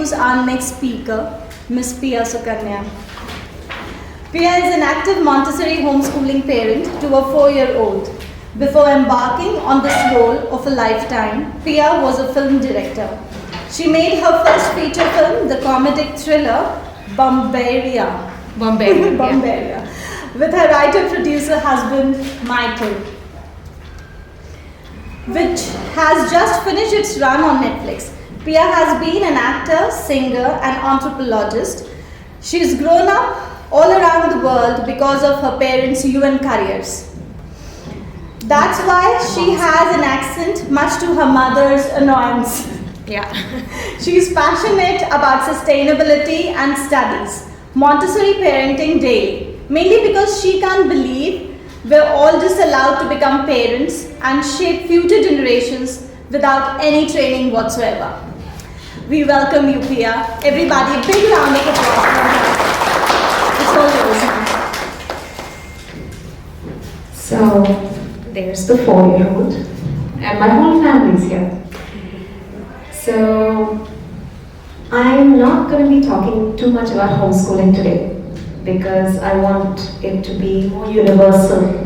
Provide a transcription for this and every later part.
introduce our next speaker, Miss Pia Sukanya. Pia is an active Montessori homeschooling parent to a 4-year-old. Before embarking on this role of a lifetime, Pia was a film director. She made her first feature film, the comedic thriller Bomberia, with her writer-producer husband, Michael, which has just finished its run on Netflix. Pia has been an actor, singer, and anthropologist. She's grown up all around the world because of her parents' UN careers. That's why she has an accent much to her mother's annoyance. Yeah. She's passionate about sustainability and studies Montessori parenting daily, mainly because she can't believe we're all just allowed to become parents and shape future generations without any training whatsoever. We welcome you, Pia. Everybody, a big round of applause for her. It's all yours. So, there's the 4-year-old, and my whole family's here. So, I'm not going to be talking too much about homeschooling today because I want it to be more universal.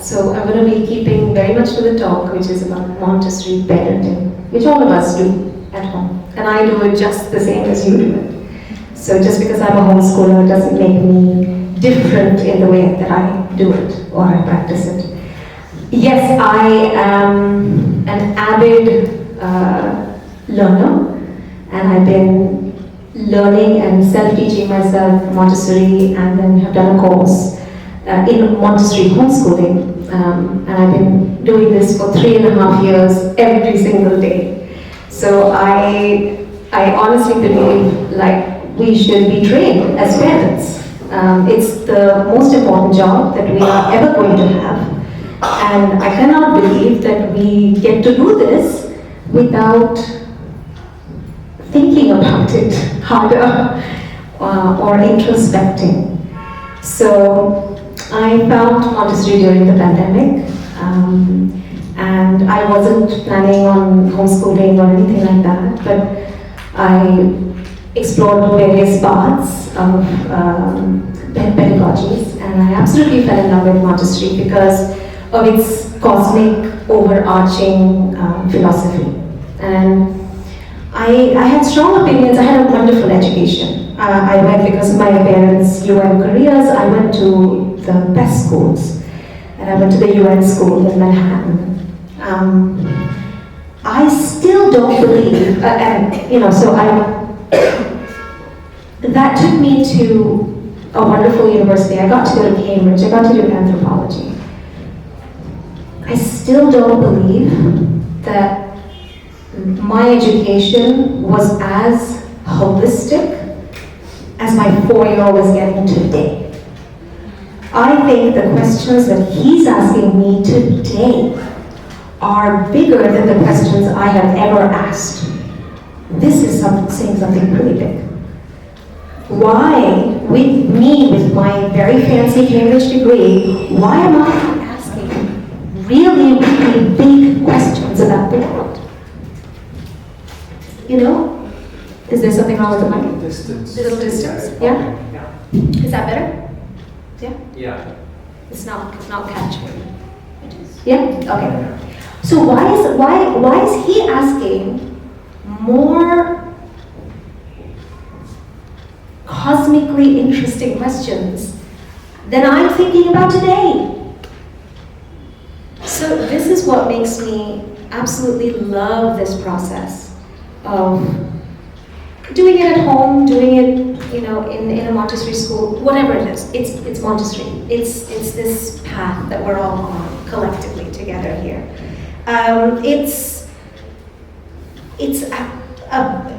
So I'm going to be keeping very much to the talk, which is about Montessori parenting, which all of us do at home. And I do it just the same as you do it. So just because I'm a homeschooler doesn't make me different in the way that I do it or I practice it. Yes, I am an avid learner, and I've been learning and self-teaching myself Montessori, and then have done a course in Montessori homeschooling, and I've been doing this for 3.5 years every single day. So I honestly believe like we should be trained as parents. It's the most important job that we are ever going to have, and I cannot believe that we get to do this without thinking about it harder or introspecting. So I found Montessori during the pandemic, and I wasn't planning on homeschooling or anything like that, but I explored various paths of pedagogies, and I absolutely fell in love with Montessori because of its cosmic overarching philosophy. And I had strong opinions. I had a wonderful education. I went, because of my parents' UN careers, I went to the best schools. And I went to the UN school in Manhattan. I still don't believe, that took me to a wonderful university. I got to go to Cambridge. I got to do anthropology. I still don't believe that my education was as holistic as my 4-year-old is getting today. I think the questions that he's asking me today are bigger than the questions I have ever asked. This is saying something pretty big. Why, with me, with my very fancy Cambridge degree, why am I asking really, really big questions about the world? You know? Is there something wrong with the mic? Distance. Little distance? Yeah? Is that better? Yeah? Yeah. It's not catching. It is. Yeah? Okay. So why is he asking more cosmically interesting questions than I'm thinking about today? So this is what makes me absolutely love this process of doing it at home, doing it, in a Montessori school, whatever it is. It's Montessori. It's this path that we're all on collectively together here. It's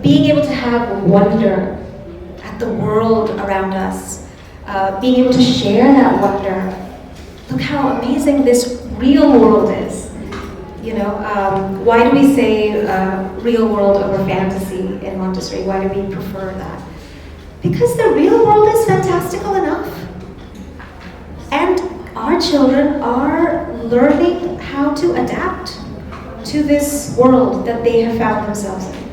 being able to have wonder at the world around us, being able to share that wonder. Look how amazing this real world is. Why do we say real world over fantasy in Montessori? Why do we prefer that? Because the real world is fantastical enough. And our children are learning how to adapt to this world that they have found themselves in.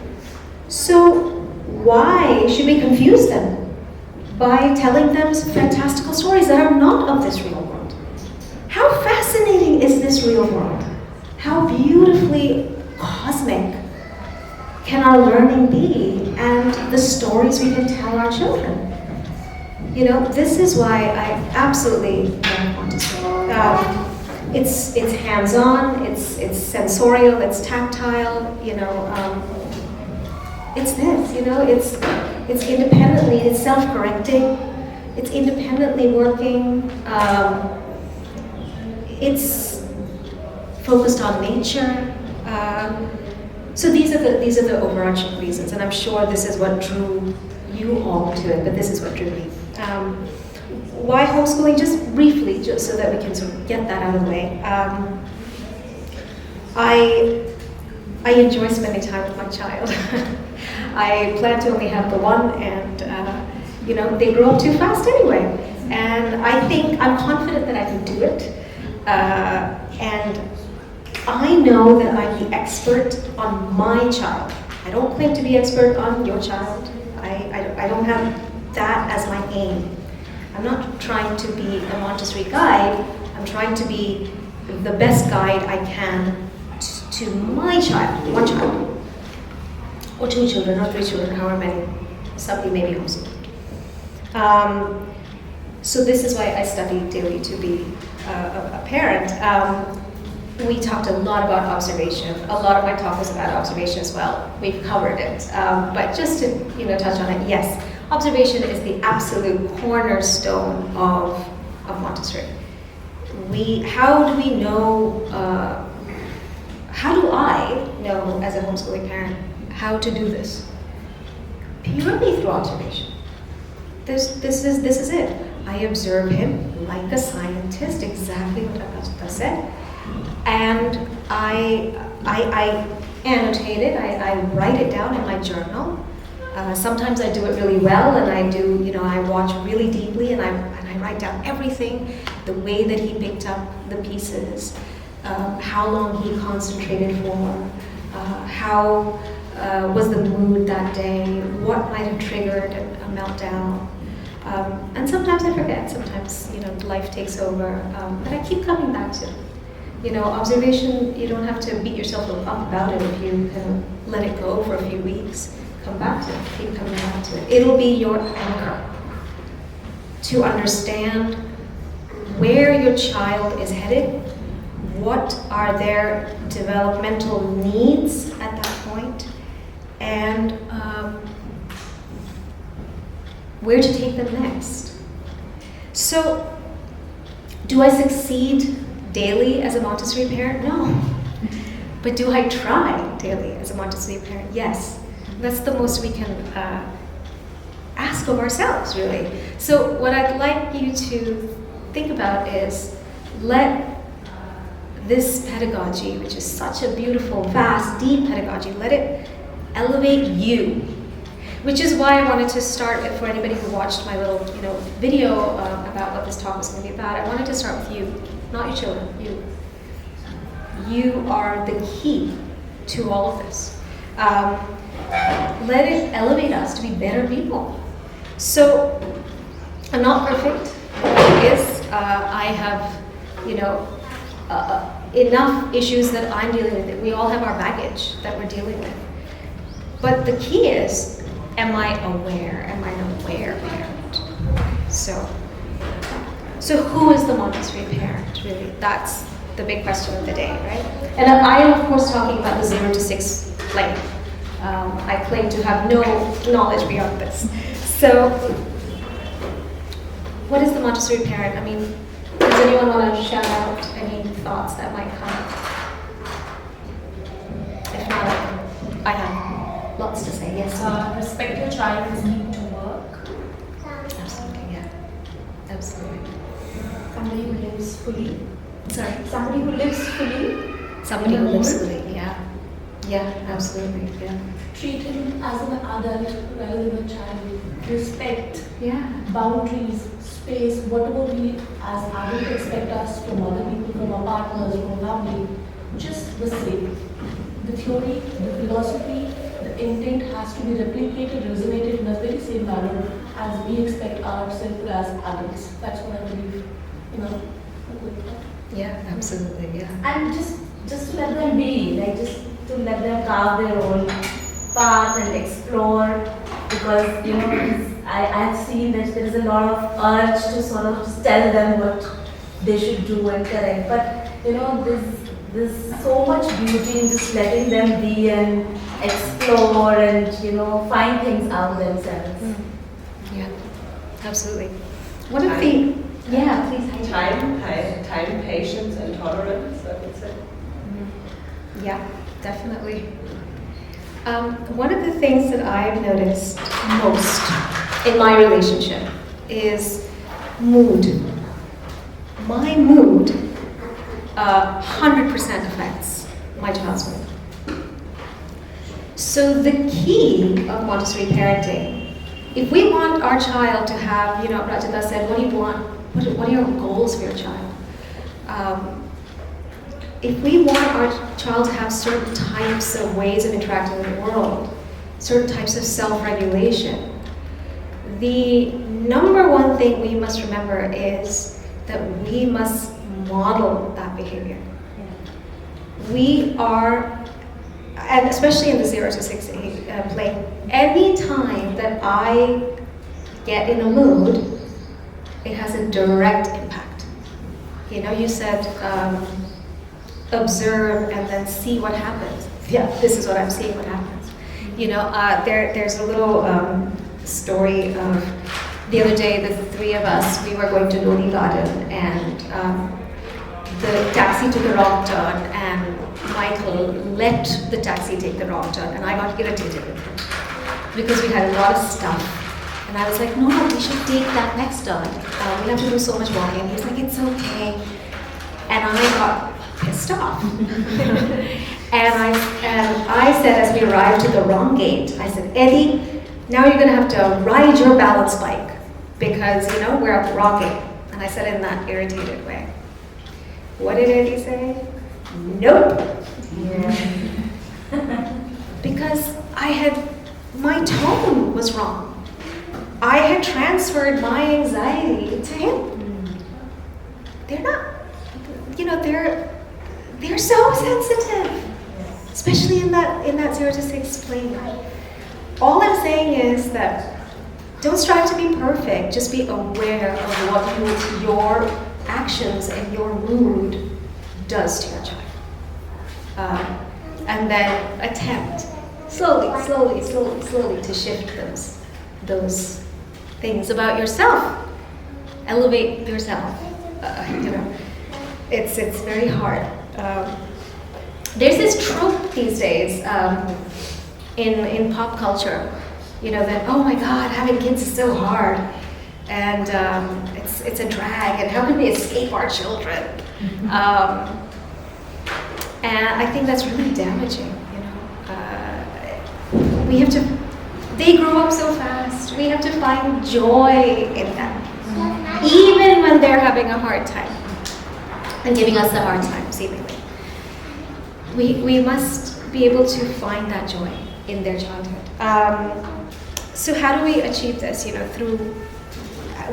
So why should we confuse them by telling them fantastical stories that are not of this real world? How fascinating is this real world? How beautifully cosmic can our learning be, and the stories we can tell our children? You know, this is why I absolutely love Montessori. It's hands-on, it's sensorial, it's tactile. You know, it's this. You know, it's independently, it's self-correcting, it's independently working. It's focused on nature. So these are the overarching reasons, and I'm sure this is what drew you all to it, but this is what drew me. Why homeschooling? Just briefly, just so that we can sort of get that out of the way. I enjoy spending time with my child. I plan to only have the one, and you know, they grow up too fast anyway. And I think I'm confident that I can do it. And I know that I'm the expert on my child. I don't claim to be expert on your child. I don't have that as my aim. I'm not trying to be a Montessori guide. I'm trying to be the best guide I can to my child, one child, or two children, or three children, however many. Some of you may be homeschooled. So this is why I study daily to be a parent. We talked a lot about observation. A lot of my talk was about observation as well. We've covered it, but just to touch on it. Yes, observation is the absolute cornerstone of Montessori. How do we know? How do I know as a homeschooling parent how to do this? Purely through observation. This is it. I observe him like a scientist, exactly what Augusta said. And I annotate it, I write it down in my journal. Sometimes I do it really well, and I watch really deeply, and I write down everything, the way that he picked up the pieces, how long he concentrated for, how was the mood that day, what might have triggered a meltdown. And sometimes I forget, sometimes life takes over, but I keep coming back to it. Observation, you don't have to beat yourself up about it if you kind of let it go for a few weeks. Come back to it, keep coming back to it. It'll be your anchor to understand where your child is headed, what are their developmental needs at that point, and where to take them next. So, do I succeed daily as a Montessori parent? No. But do I try daily as a Montessori parent? Yes. That's the most we can ask of ourselves, really. So what I'd like you to think about is let this pedagogy, which is such a beautiful, vast, deep pedagogy, let it elevate you. Which is why I wanted to start, for anybody who watched my little video about what this talk was going to be about, I wanted to start with you. Not your children, you. You are the key to all of this. Let it elevate us to be better people. So, I'm not perfect. I have, enough issues that I'm dealing with. We all have our baggage that we're dealing with. But the key is, am I aware? Am I an aware parent? So who is the Montessori parent, really? That's the big question of the day, right? And I am, of course, talking about the 0 to 6 lane. I claim to have no knowledge beyond this. So, what is the Montessori parent? I mean, does anyone want to shout out any thoughts that might come? If not, I have lots to say, yes. Respect your child's need to work. Absolutely, yeah. Absolutely. Somebody who lives fully. Sorry? Somebody who lives fully. Somebody who lives fully, yeah. Yeah, absolutely, yeah. Treat him as an adult rather than a child. Respect, Yeah. boundaries, space, whatever we as adults expect us from other people, from our partners, from family, just the same. The theory, the philosophy, the intent has to be replicated, resonated adult as we expect ourselves as adults. That's what I believe, a good thought. Yeah, absolutely, yeah. And just to let them be, like just to let them carve their own path and explore, because I've seen that there is a lot of urge to sort of tell them what they should do and correct, but there's so much beauty in just letting them be and explore and find things out themselves. Yeah, absolutely. One of the, yeah, please. Time, patience, and tolerance, I would say. Yeah, definitely. One of the things that I've noticed most in my relationship is mood. My mood 100% affects my child's mood. So the key of Montessori parenting, if we want our child to have, Rajita said, what do you want? What are your goals for your child? If we want our child to have certain types of ways of interacting with the world, certain types of self-regulation, the number one thing we must remember is that we must model that behavior. We are, and especially in the 0 to 6 plane, any time that I get in a mood, it has a direct impact. You said observe and then see what happens. Yeah, this is what I'm seeing, what happens. There's a little story of the other day, the three of us, we were going to Lodi Garden, and the taxi took a wrong turn, and Michael let the taxi take the wrong turn, and I got irritated with him because we had a lot of stuff. And I was like, no, we should take that next turn. We have to do so much walking. And he was like, it's okay. And I got pissed off. and I said, as we arrived to the wrong gate, I said, Eddie, now you're going to have to ride your balance bike because, we're at the wrong gate. And I said it in that irritated way. What did Eddie say? Nope. Yeah. Because my tone was wrong. I had transferred my anxiety to him. They're not, they're so sensitive, especially in that 0 to 6 plane. All I'm saying is that don't strive to be perfect. Just be aware of what your actions and your mood does to your child, and then attempt slowly to shift those things about yourself. Elevate yourself. It's very hard. There's this trope these days in pop culture, that oh my God, having kids is so hard, and it's a drag, and how can we escape our children? And I think that's really damaging. We have to. They grow up so fast. We have to find joy in them, even when they're having a hard time and giving us a hard time, seemingly. We must be able to find that joy in their childhood. So how do we achieve this? Through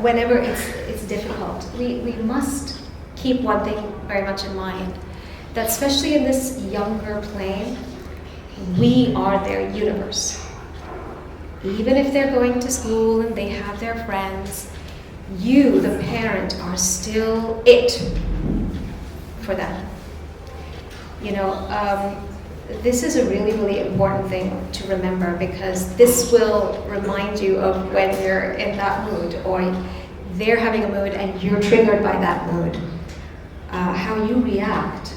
whenever it's difficult, we must keep one thing very much in mind, that especially in this younger plane, we are their universe. Even if they're going to school and they have their friends, you, the parent, are still it for them. This is a really, really important thing to remember, because this will remind you of when you're in that mood, or they're having a mood and you're triggered by that mood. How you react,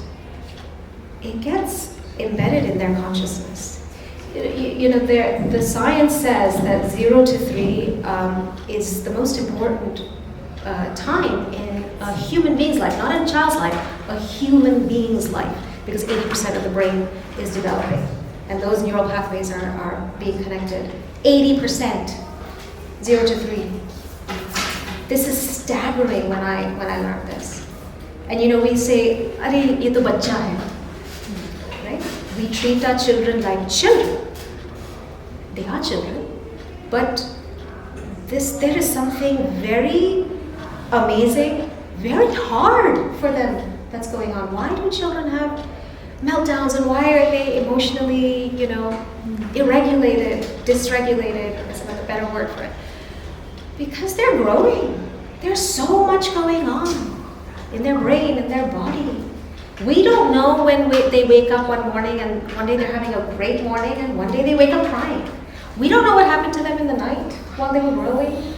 it gets embedded in their consciousness. The science says that 0 to 3 is the most important time in a human being's life, not in a child's life, a human being's life, because 80% of the brain is developing, and those neural pathways are being connected. 80%, 0 to 3. This is staggering when I learned this. And we say, "Are ye to bachcha hai," right? We treat our children like children. They are children, but there is something very amazing, very hard for them that's going on. Why do children have meltdowns, and why are they emotionally, irregulated, dysregulated, is another better word for it? Because they're growing. There's so much going on in their brain, in their body. We don't know when they wake up one morning and one day they're having a great morning and one day they wake up crying. We don't know what happened to them in the night while they were growing.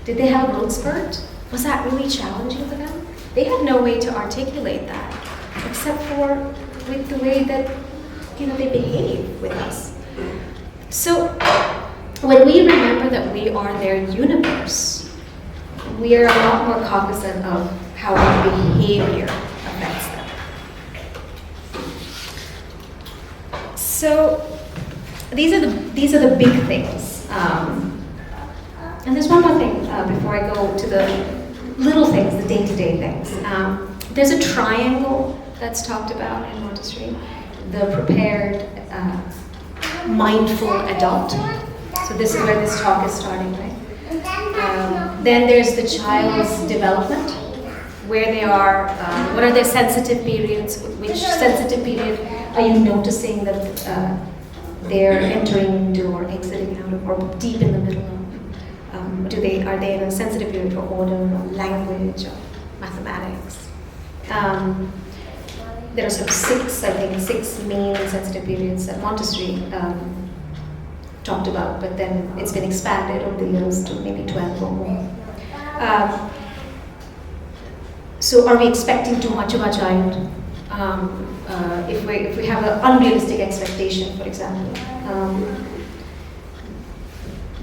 Did they have a growth spurt? Was that really challenging for them? They had no way to articulate that except for with the way that they behave with us. So when we remember that we are their universe, we are a lot more cognizant of how our behavior affects them. So these are the big things. And there's one more thing before I go to the little things, the day-to-day things. There's a triangle that's talked about in Montessori, the prepared, mindful adult. So this is where this talk is starting, right? Then there's the child's development, where they are, what are their sensitive periods, which sensitive period are you noticing that they're entering into or exiting out of, or deep in the middle of? Are they in a sensitive period for order or language or mathematics? There are sort of six main sensitive periods that Montessori talked about, but then it's been expanded over the years to maybe 12 or more. So are we expecting too much of our child? If we have an unrealistic expectation, for example,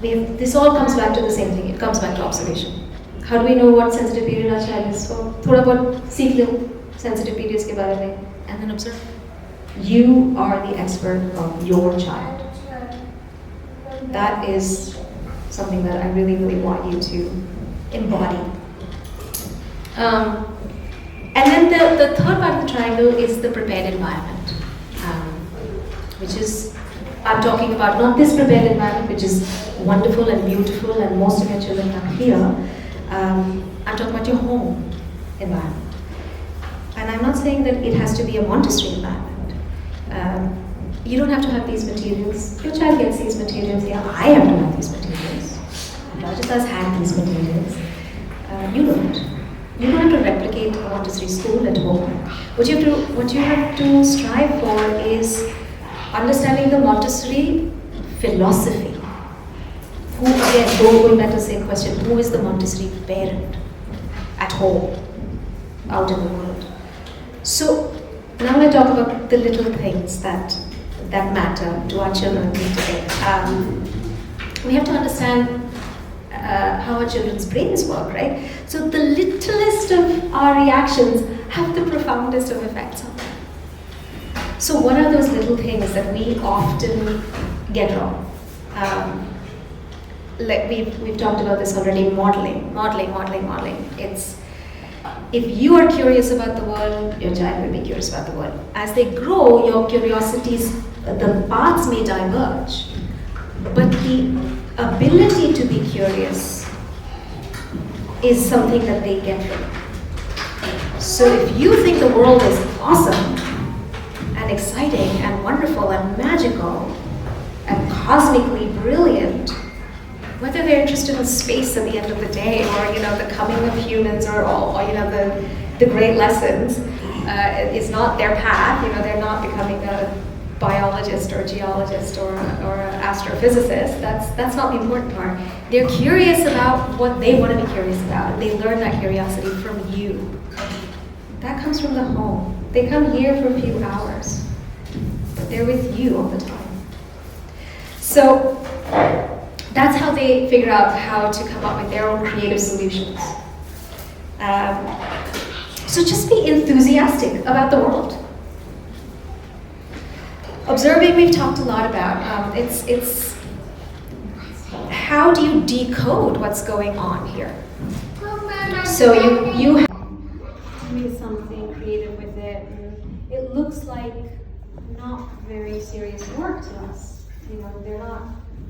this all comes back to the same thing. It comes back to observation. How do we know what sensitive period our child is for? थोड़ा बहुत सीख लो sensitive periods के बारे में, and then observe. You are the expert of your child. That is something that I really, really want you to embody. And then the third part of the triangle is the prepared environment, which is, I'm talking about not this prepared environment, which is wonderful and beautiful and most of your children are here. I'm talking about your home environment. And I'm not saying that it has to be a Montessori environment. You don't have to have these materials. Your child gets these materials. Yeah, I have to have these materials. Rajat has had these materials. You don't. You don't have to replicate a Montessori school at home. What you have to strive for is understanding the Montessori philosophy. Going back to the same question, who is the Montessori parent at home, out in the world? So now I'm going to talk about the little things that matter to our children today. We have to understand how our children's brains work, right? So the littlest of our reactions have the profoundest of effects on them. So what are those little things that we often get wrong? Like we've talked about this already, modeling. It's, if you are curious about the world, your child will be curious about the world. As they grow, your curiosities, the paths may diverge, but the ability to be curious is something that they get from. So if you think the world is awesome and exciting and wonderful and magical and cosmically brilliant, whether they're interested in space at the end of the day, or the coming of humans, or the great lessons, is not their path. They're not becoming a biologist or a geologist or an astrophysicist. That's not the important part. They're curious about what they want to be curious about, and they learn that curiosity from you. That comes from the home. They come here for a few hours, but they're with you all the time. So that's how they figure out how to come up with their own creative solutions. So just be enthusiastic about the world. Observing, we've talked a lot about. It's how do you decode what's going on here? So you have do something creative with it, and it looks like not very serious work to us. They're not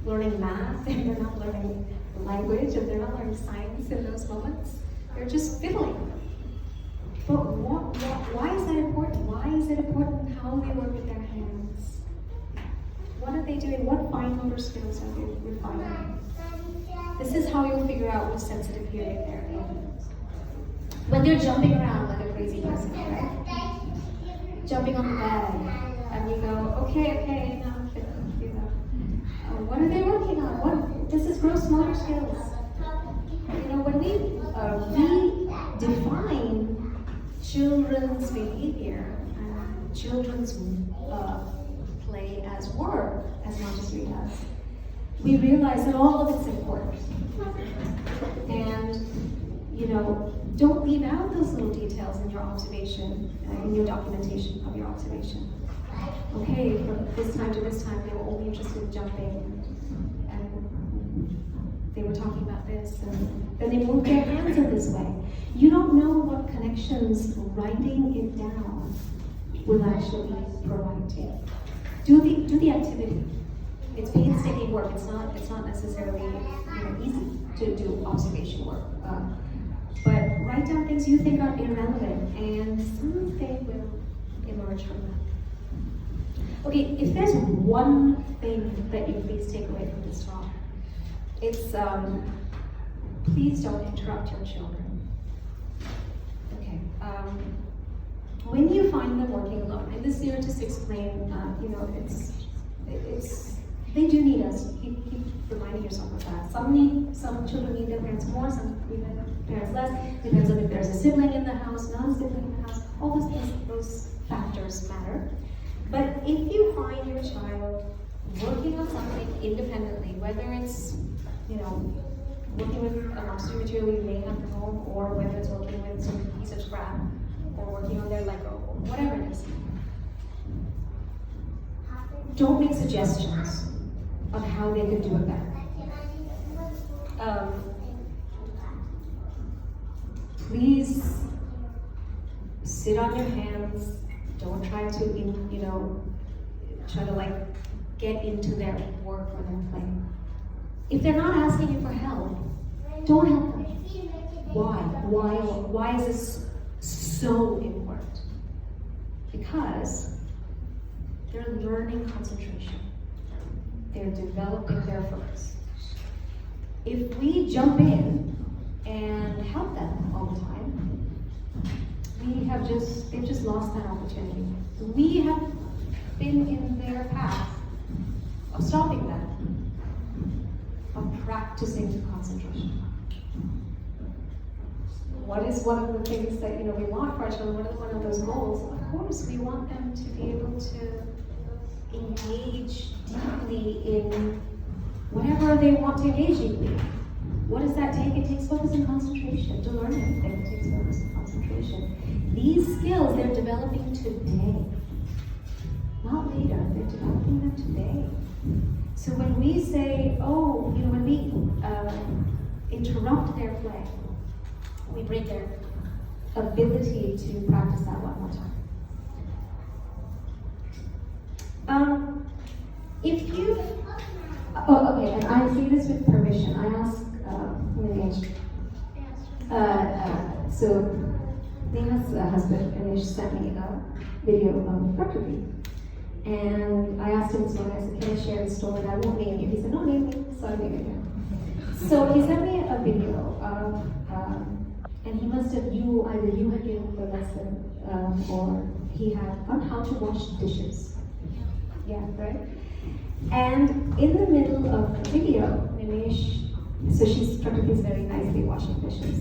learning math, and they're not learning language, and they're not learning science in those moments. They're just fiddling. But why is that important? Why is it important how they work with their hands? What are they doing? What fine motor skills are they refining? This is how you'll figure out which sensitive hearing they're in. When they're jumping around like a crazy person, right? Jumping on the bed, and you go, okay, now, you know. What are they working on? This is gross motor skills. You know, when we redefine children's behavior and children's play as work, as Montessori does, we realize that all of it's important. And, you know, don't leave out those little details in your observation, in your documentation of your observation. Okay, from this time to this time, they were only interested in jumping, and they were talking about this, and then they moved their hands in this way. You don't know what connections writing it down will actually provide to you. Do the activity. It's painstaking work. It's not necessarily easy to do observation work. But write down things you think are irrelevant, and something will emerge from that. Okay, if there's one thing that you please take away from this talk, it's please don't interrupt your children. Okay. When you find them working alone, and this year just explain, they do need us. Keep reminding yourself of that. Some children need their parents more, some need their parents less. Depends on if there's a sibling in the house, non-sibling in the house. All those things, those factors matter. But if you find your child working on something independently, whether it's working with a Montessori material you may have at home, or whether it's working with some piece of scrap, or working on their Lego, or whatever it is, don't make suggestions on how they could do it better. Please sit on your hands. Don't try to, get into their work or their play. If they're not asking you for help, don't help them. Why is this so important? Because they're learning concentration. They're developing their focus. If we jump in and help them all the time, they've just lost that opportunity. We have been in their path of stopping them, of practicing concentration. What is one of the things that we want for our children? What is one of those goals? Of course, we want them to be able to engage deeply in whatever they want to engage deeply. What does that take? It takes focus and concentration. To learn anything, it takes focus and concentration. These skills they're developing today, not later. They're developing them today. So when we say, when we interrupt their play, we break their ability to practice that one more time. And I say this with permission. I ask Nimesh. So Neha's husband, Nimesh, sent me a video of Prakriti. And I asked him this morning, I said, can I share the story? I won't name you. He said, no, name me. So I named him. So he sent me a video of, and he must have, either you had given him the lesson, or he had on how to wash dishes. Yeah, right? And in the middle of the video, Nimesh, so Prakriti is very nicely washing dishes.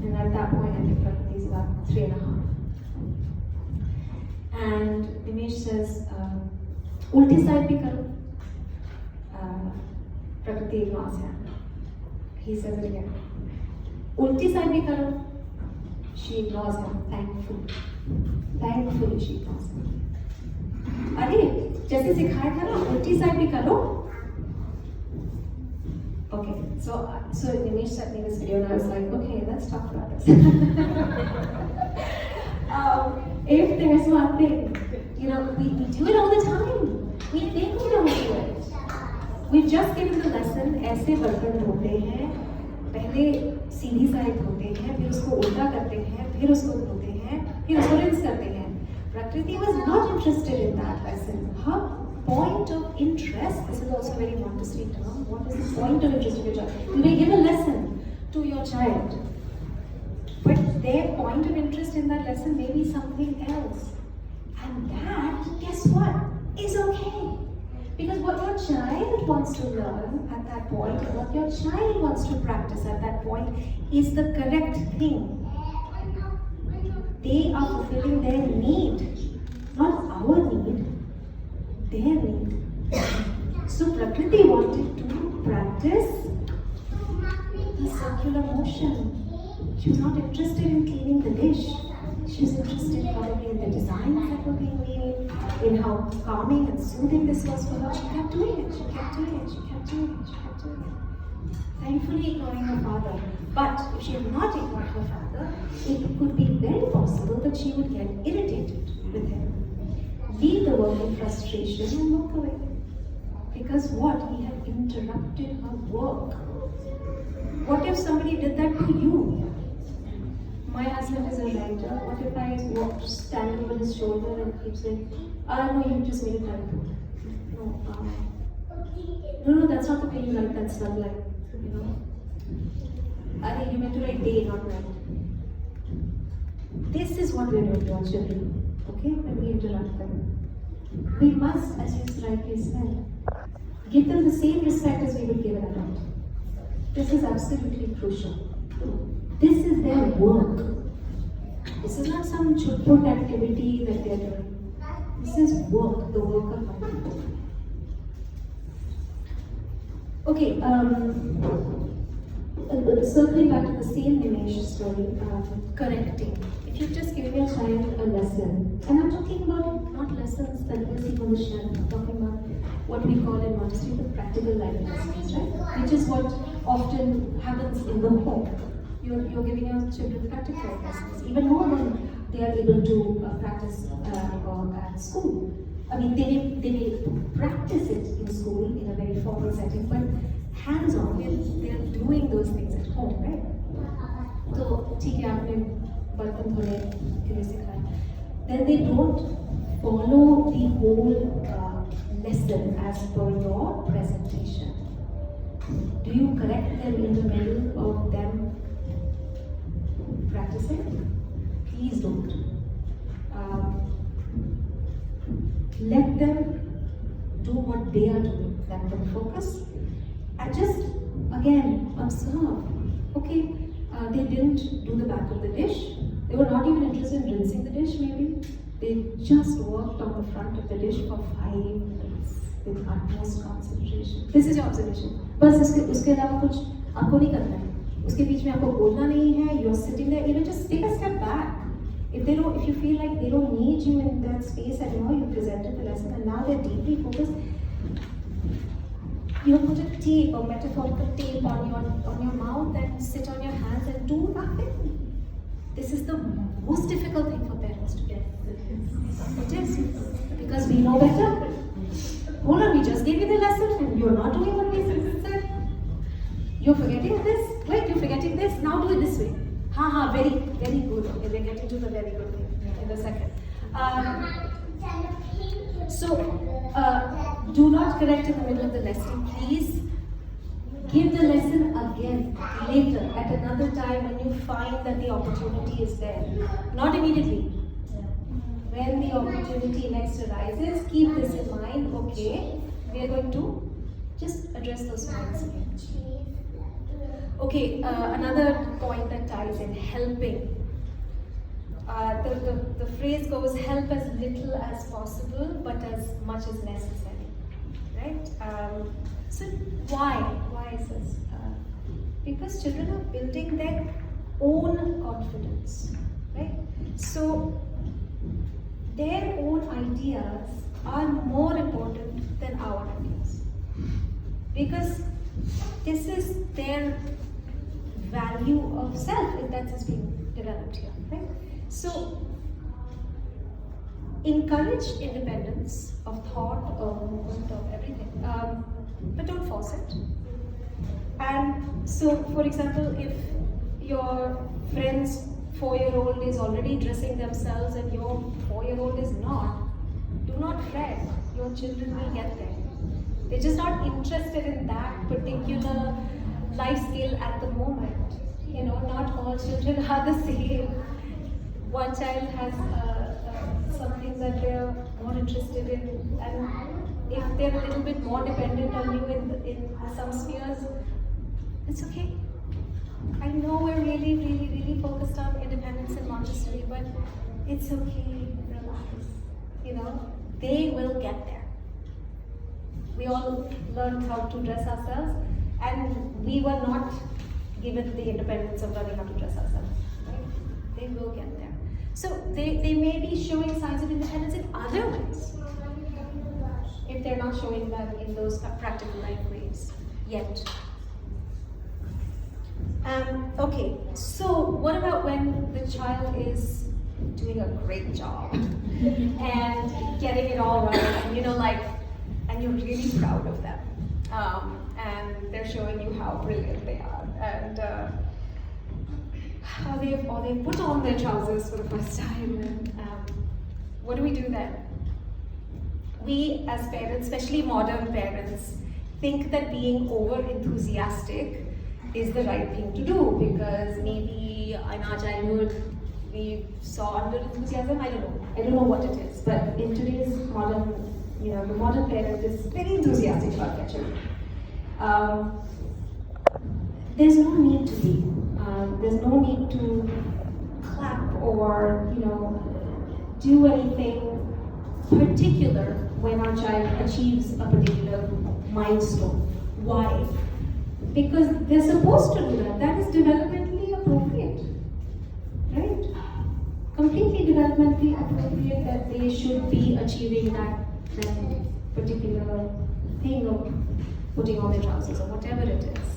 And at that point, I think Prakriti is about 3.5. And Nimesh says, ulti side bhi karo. Prakriti ignores him. He says it again. Ulti side bhi karo. She ignores him, thankfully. Thankfully, she ignores him. अरे जैसे सिखाया था ना उल्टी side भी करो. Okay, so Nimesh sent me this video and I was like, okay, let's talk about this. If there's one thing, we do it all the time. We think we don't do it. We just given the lesson ऐसे बर्तन धोते हैं, पहले सीधी side धोते हैं, फिर उसको उल्टा करते हैं, फिर उसको धोते हैं, फिर उसको रिंस करते हैं. Prakriti was not interested in that lesson. Her point of interest, this is also a very Montessori term, what is the point of interest of your child? You may give a lesson to your child, but their point of interest in that lesson may be something else. And that, guess what, is okay. Because what your child wants to learn at that point, and what your child wants to practice at that point is the correct thing. They are fulfilling their need, not our need, their need. So Prakriti wanted to practice the circular motion. She was not interested in cleaning the dish. She was interested probably in the designs that were being made, in how calming and soothing this was for her. She kept doing it, she kept doing it, she kept doing it, she kept doing it. Thankfully ignoring her father. But if she had not ignored her father, it could be very possible that she would get irritated with him, leave the work in frustration and walk away. Because what? He had interrupted her work. What if somebody did that to you? My husband is a writer. What if I stand over his shoulder and keep saying, no, you just made a typo. No, that's not the way you write that subline. You know, I think you meant to write day, not night. This is what we're doing to our children, okay? When we interrupt them, we must, as you rightly said, give them the same respect as we would give an adult. This is absolutely crucial. This is their work. This is not some chutput activity that they're doing. This is work, the work of life. Okay, circling back to the same Nimesh story, correcting. If you've just given your child a lesson, and I'm talking about not lessons that we see on the shelf, I'm talking about what we call in Montessori the practical life lessons, right? Which is what often happens in the home. You're giving your children practical lessons, even more than they are able to practice at school. I mean, they may practice it in school in a very formal setting, but hands-on, they're doing those things at home, right? So, ठीक है आपने बर्तन धोने के लिए सिखाया. Then they don't follow the whole lesson as per your presentation. Do you correct them in the middle of them practicing? Please don't. Let them do what they are doing. Let them focus and just again observe. Okay, they didn't do the back of the dish. They were not even interested in rinsing the dish. Maybe they just worked on the front of the dish for 5 minutes with utmost concentration. This is your observation. बस उसके अलावा कुछ आपको नहीं करना है. उसके बीच में आपको बोलना नहीं है. You're sitting there. Even just take a step back. If you feel like they don't need you in that space anymore, you presented the lesson and now they're deeply focused, you put a tape or metaphorical tape on your mouth and sit on your hands and do nothing. This is the most difficult thing for parents to get. It is. Because we know better. Hold on, we just gave you the lesson and you're not doing what we said. You're forgetting this? Wait, you're forgetting this? Now do it this way. Very, very good. Okay, we're getting to the very good thing in a second. Do not correct in the middle of the lesson, please. Give the lesson again later at another time when you find that the opportunity is there. Not immediately. When the opportunity next arises, keep this in mind. Okay, we are going to just address those points again. Okay, another point that ties in, helping. The phrase goes, help as little as possible, but as much as necessary, right? So why? Why is this? Because children are building their own confidence, right? So their own ideas are more important than our ideas. Because this is their value of self that is being developed here, right? So, encourage independence of thought, of movement, of everything. but don't force it. And so, for example, if your friend's 4-year-old is already dressing themselves and your 4-year-old is not, do not fret. Your children will get there. They're just not interested in that particular life skill at the moment. You know, not all children are the same. One child has something that they're more interested in, and if they're a little bit more dependent on you in some spheres, it's okay. I know we're really focused on independence in Montessori, but it's okay, relax. You know, they will get there. We all learned how to dress ourselves, and we were not given the independence of learning how to dress ourselves. Right? They will get there. So they may be showing signs of independence in other ways, if they're not showing that in those practical life ways yet. Okay, so what about when the child is doing a great job and getting it all right, and you know, like, and you're really proud of them, and they're showing you how brilliant they are, and how they put on their trousers for the first time, and what do we do then? We as parents, especially modern parents, think that being over enthusiastic is the right thing to do, because maybe in our childhood we saw under enthusiasm. I don't know what it is, but in today's modern, you know, the modern parent is very enthusiastic about their children. There's no need to be. There's no need to clap or, you know, do anything particular when our child achieves a particular milestone. Why? Because they're supposed to do that. That is developmentally appropriate, right? Completely developmentally appropriate that they should be achieving that particular thing of putting on their trousers or whatever it is,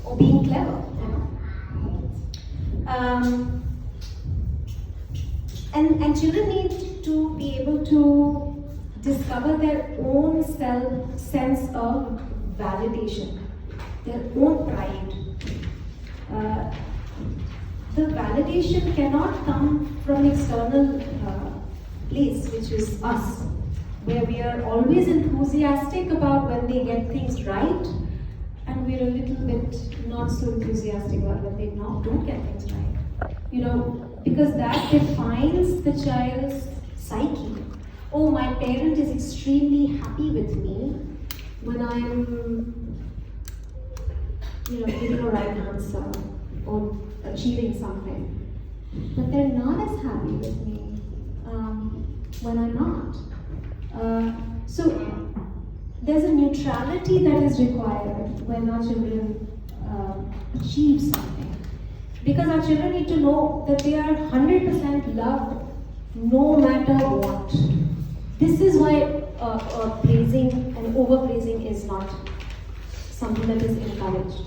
or being clever, you know. And children need to be able to discover their own sense of validation, their own pride. The validation cannot come from external place, which is us, where we are always enthusiastic about when they get things right, and we're a little bit not so enthusiastic about when they don't get things right. You know, because that defines the child's psyche. Oh, my parent is extremely happy with me when I'm, you know, giving a right answer or achieving something. But they're not as happy with me when I'm not. So there's a neutrality that is required when our children achieve something. Because our children need to know that they are 100% loved no matter what. This is why praising and overpraising is not something that is encouraged.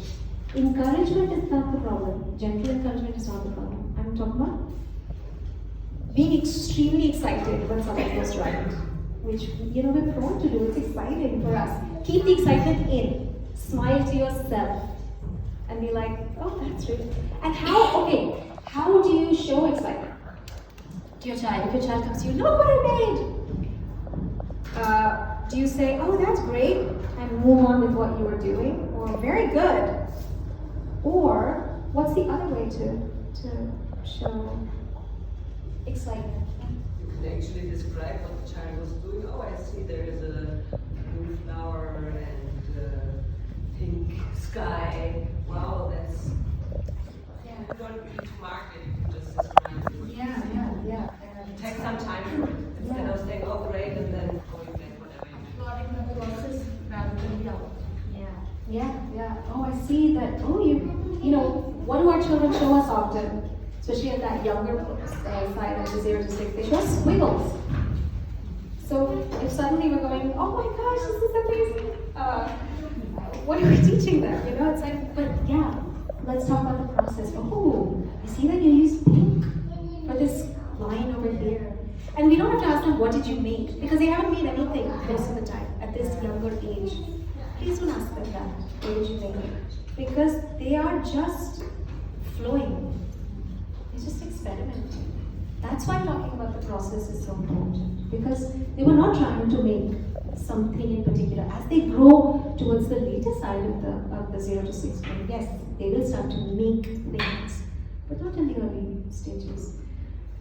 Encouragement is not the problem. Gentle encouragement is not the problem. I'm talking about being extremely excited when something goes right, which, you know, we're prone to do. It's exciting for us. Keep the excitement in. Smile to yourself and be like, oh, that's really. And how do you show excitement to your child? If your child comes to you, look what I made. Do you say, oh, that's great, and move on with what you were doing, or very good? Or what's the other way to show excitement? You can actually describe what the child was doing. Oh, I see there is a blue flower and pink sky. Wow, that's. Yeah. You don't need to mark it, you can just describe it. Yeah. Take some time for it instead of saying, oh, great, and then going back, whatever you do. Plotting the process rather than the outcome. Yeah. Oh, I see that. Oh, you know, what do our children show us often? Especially at that younger side, which is 0 to 6, they show us squiggles. So if suddenly we're going, oh my gosh, this is amazing. What are we teaching them? You know, it's like, but yeah, let's talk about the process. Oh, I see that you use pink for this line over here. And we don't have to ask them, what did you make? Because they haven't made anything most of the time at this younger age. please don't ask them that. What did you think? Because they are just flowing. They're just experimenting. That's why talking about the process is so important. Because they were not trying to make something in particular. As they grow towards the later side of the 0 to 6 point, yes, they will start to make things, but not in the early stages.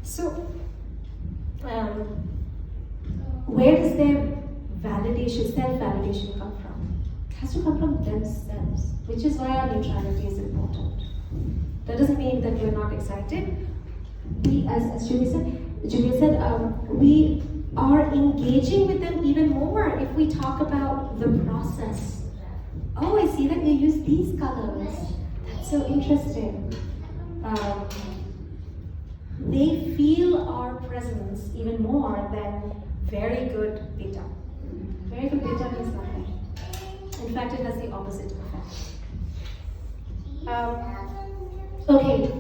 So, where does their validation, self-validation come from? It has to come from themselves, which is why our neutrality is important. That doesn't mean that we're not excited. We, as Julia said, we are engaging with them even more if we talk about the process. Oh, I see that you use these colors. That's so interesting. They feel our presence even more than very good beta. Very good beta means nothing. In fact, it has the opposite effect. Okay,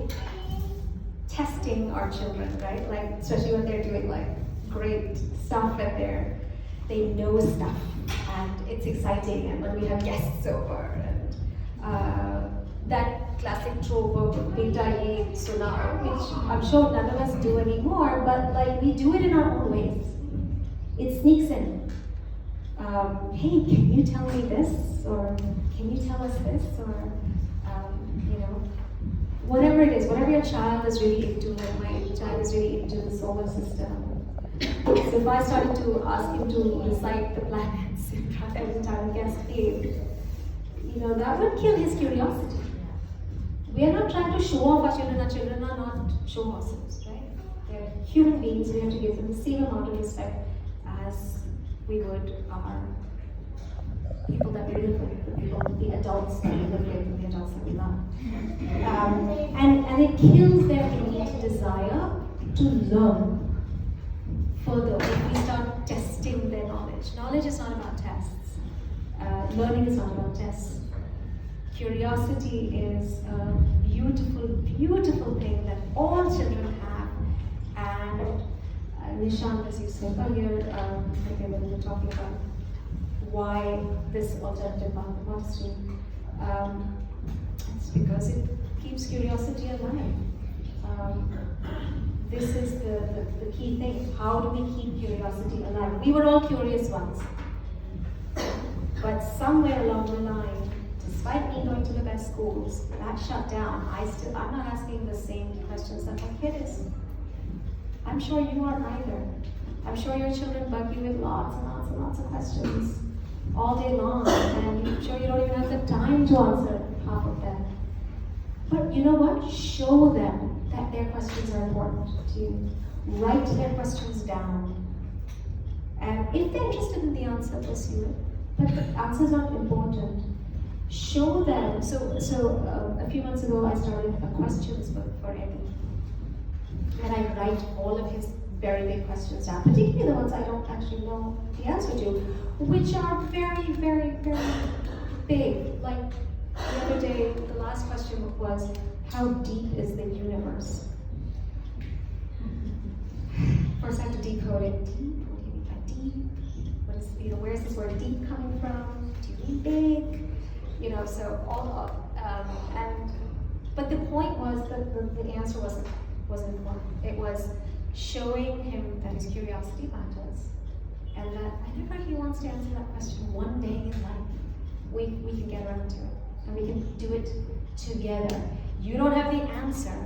testing our children, right? Like, especially when they're doing like great stuff and they know stuff and it's exciting, and when we have guests over and that classic trope of beta ye suna, which I'm sure none of us do anymore, but like we do it in our own ways. It sneaks in. Hey, can you tell me this? Or can you tell us this? Or, you know, whatever it is, whatever your child is really into, like my child is really into the solar system. So if I started to ask him to recite the planets in front of the entire guest field, you know, that would kill his curiosity. We are not trying to show off our children. Our children are not show horses, right? They're human beings. We have to give them the same amount of respect as we would our people that we live with, the adults that we live with, the adults that we love. And it kills their innate desire to learn further if we start testing their knowledge. Knowledge is not about tests. Learning is not about tests. Curiosity is a beautiful, beautiful thing that all children have. And Nishant, as you said earlier, when we were talking about why this alternative path of Montessori, it's because it keeps curiosity alive. This is the key thing. How do we keep curiosity alive? We were all curious once. But somewhere along the line, despite me going to the best schools, that shut down. I'm not asking the same questions that my kid is. I'm sure you aren't either. I'm sure your children bug you with lots and lots and lots of questions all day long, and I'm sure you don't even have the time to answer half of them. But you know what? Show them that their questions are important to you. Write their questions down. And if they're interested in the answer, pursue it. But the answers aren't important. Show them. So a few months ago, I started a questions book for Eddie. And I write all of his very big questions down, particularly the ones I don't actually know the answer to, which are very, very, very big. Like the other day, the last question was, how deep is the universe? First I have to decode it. Deep? What do you mean by deep? What is, where is this word deep coming from? Do you mean big? You know, so all but the point was that the answer wasn't important. It was showing him that his curiosity matters, and that whenever he wants to answer that question one day in life, we can get around to it, and we can do it together. You don't have the answer.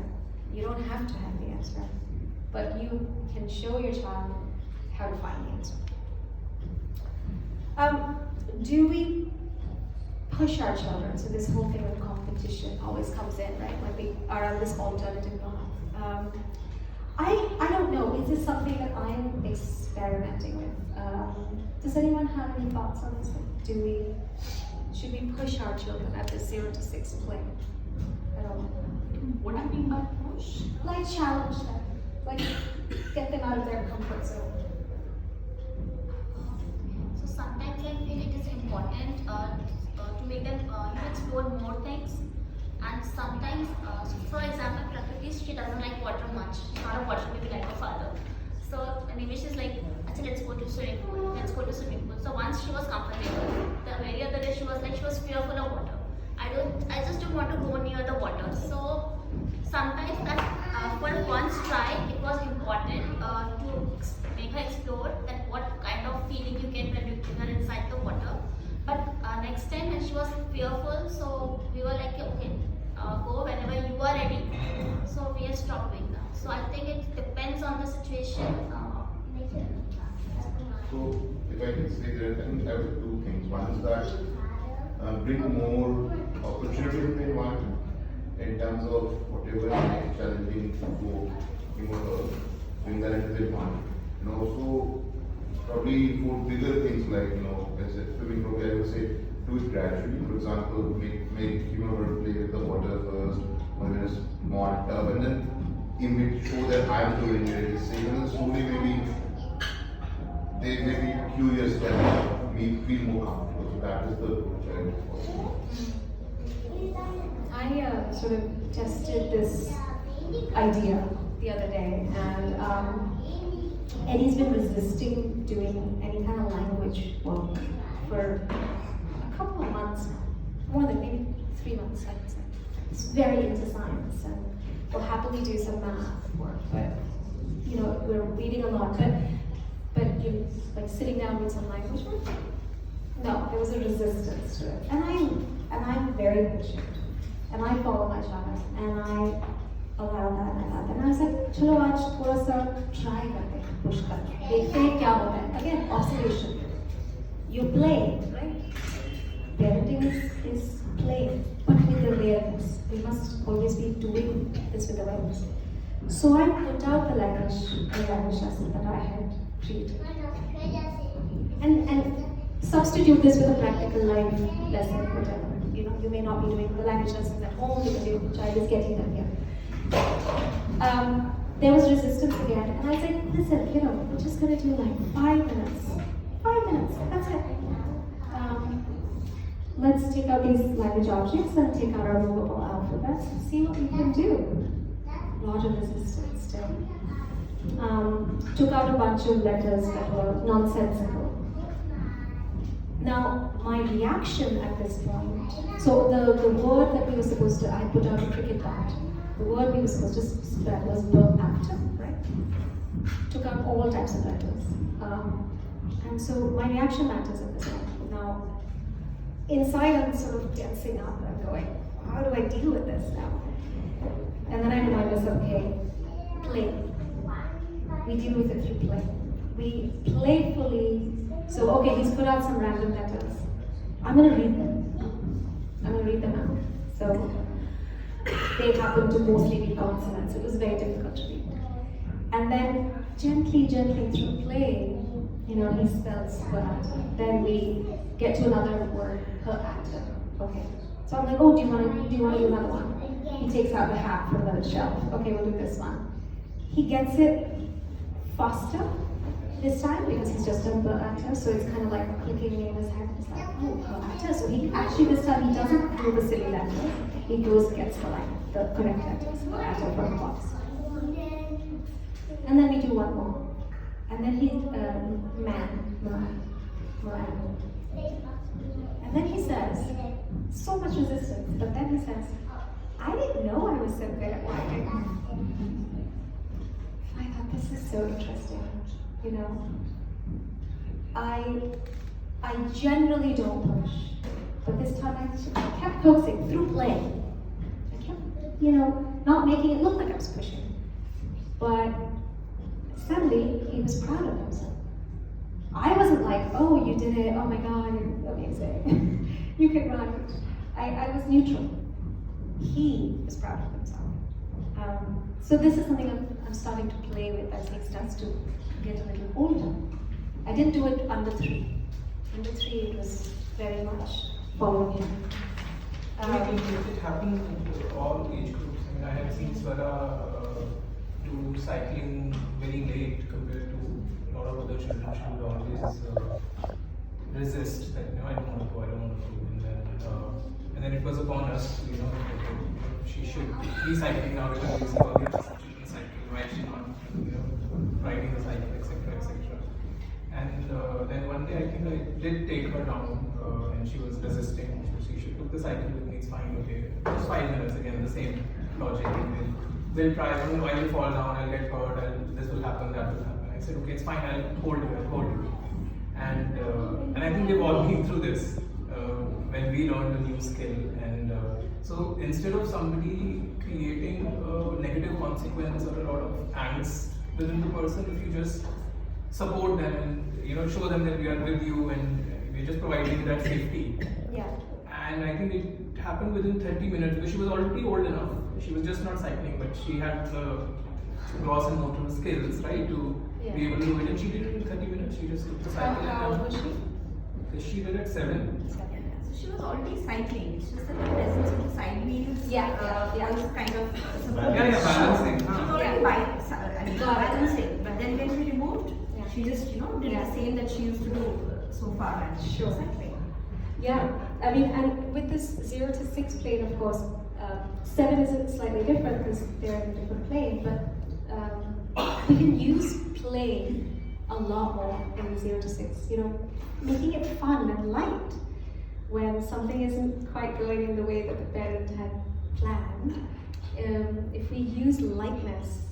You don't have to have the answer, but you can show your child how to find the answer. Do we push our children? So this whole thing of competition always comes in, right? When we are on this alternative path. I don't know. Is this something that I'm experimenting with? Does anyone have any thoughts on this? Should we push our children at the 0 to 6 plane? I don't know. What do you mean by push? Like challenge them, like get them out of their comfort zone. So sometimes I feel it is important to make them explore more things, and sometimes, for example, Prakriti, she doesn't like water much. She's not a water baby like her father. So Nimish is like, I said, let's go to swimming pool. Let's go to swimming pool. So once she was comfortable, the very other day she was fearful of water. I just don't want to go near the water. So sometimes that for once try, it was important to make her explore that what kind of feeling you get when you are inside the water. But next time when she was fearful, so we were like, okay, go whenever you are ready. So we have stopped doing that. So I think it depends on the situation. So if I can say that, I think I have two things. One is that bring more opportunity in the environment in terms of whatever is challenging for bring that into the environment. And also probably for bigger things like, as a swimming program, I would say do it gradually. For example, make her play with the water first, or in a small tub, and then show that I'm doing it. It's safe, and then slowly they may be curious that we feel more comfortable. So that is the approach I I sort of tested this idea the other day, and Eddie's been resisting doing any kind of language work for a couple of months, more than maybe 3 months, I would say. He's very into science and will happily do some math work, but we're reading a lot, but you like sitting down with some language work? No, there was a resistance to it. And I'm very patient. And I follow my child, and I allow that, and I allow that. And I was like, chalo aaj thoda sa try karte hain, push karte. Dekhte hain kya hota hai. Again, observation. You play, right? Parenting is play, but with awareness. We must always be doing this with awareness. So I put out the language lesson that I had treated. And substitute this with a practical life lesson, whatever. You may not be doing the language lessons at home because your child is getting them here. There was resistance again, and I was like, listen, we're just going to do like 5 minutes. 5 minutes, that's it. Let's take out these language objects and take out our movable alphabets and see what we can do. A lot of resistance still. Took out a bunch of letters that were nonsensical. Now, my reaction at this point, so the word that we were supposed to, I put out a cricket bat. The word we were supposed to spread was after, right? Took out all types of letters. And so my reaction matters at this point. Now, inside I'm sort of tensing up and going, how do I deal with this now? And then I remind myself, okay, play. We deal with it through play. We playfully, so okay, he's put out some random letters. I'm going to read them. I'm going to read them out. So they happen to mostly be consonants. It was very difficult to read. And then gently through play, he spells her. Then we get to another word, her actor. Okay. So I'm like, oh, do you want to do another one? He takes out a hat from the shelf. Okay, we'll do this one. He gets it faster this time because he's just done the actor, so it's kind of like clicking in his head. It's like, oh, her actor. So he actually this time he doesn't do the silly letters. He goes and gets the correct letters, the actor from the box. And then we do one more. And then he's man. And then he says, so much resistance, but then he says, I didn't know I was so good at writing. I thought this is so interesting. I generally don't push, but this time I kept coaxing through play. I kept, not making it look like I was pushing. But suddenly, he was proud of himself. I wasn't like, oh, you did it, oh my God, you're amazing. You can write. I was neutral. He was proud of himself. So this is something I'm starting to play with as he starts to get a little older. I didn't do it under 3. Under 3, it was very much following him. I think it happens in all age groups. I have seen Swara do cycling very late compared to a lot of other children. She would always resist that, I don't want to go. And then it was upon us, she should be cycling now because we see all the other children cycling, why is she not, riding the cycle, etc. And then one day I think I did take her down and she was resisting. So she took the cycle with me, it's fine, okay. Just 5 minutes, again, the same logic. We'll try, I will fall down, I'll get hurt, this will happen, that will happen. I said, okay, it's fine, I'll hold you. And I think we've all been through this when we learned a new skill. And so instead of somebody creating a negative consequence or a lot of angst within the person, if you just support them and show them that we are with you and we're just providing that safety. Yeah. And I think it happened within 30 minutes because she was already old enough. She was just not cycling, but she had the gross and motor skills, right, to be able to do it. And she did it in 30 minutes. She just took the cycle. How old was she? She did it 7. So she was already cycling. It's just that the presence of the side wheels was kind of Balancing. She was already balancing. But then when we removed, she just did the same that she used to do so far, and she was cycling. Yeah, I mean, and with this 0 to 6 plane, of course, 7 is slightly different because they're in a different plane, but we can use play a lot more in 0 to 6, making it fun and light when something isn't quite going in the way that the parent had planned. If we use lightness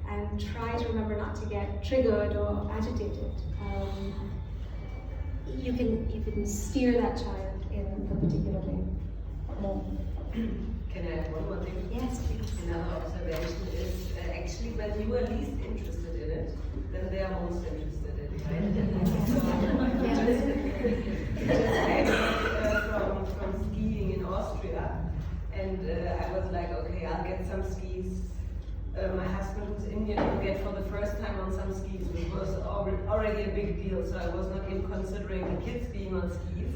and try to remember not to get triggered or agitated, you can steer that child in the particular way more. Can I add one more thing? Yes, please. Another observation is actually when you are least interested in it, then they are most interested in it, right? Just from skiing in Austria, and I was like, okay, I'll get some skis. My husband, who's Indian, will get for the first time on some skis, which was already a big deal, so I was not even considering the kids being on skis.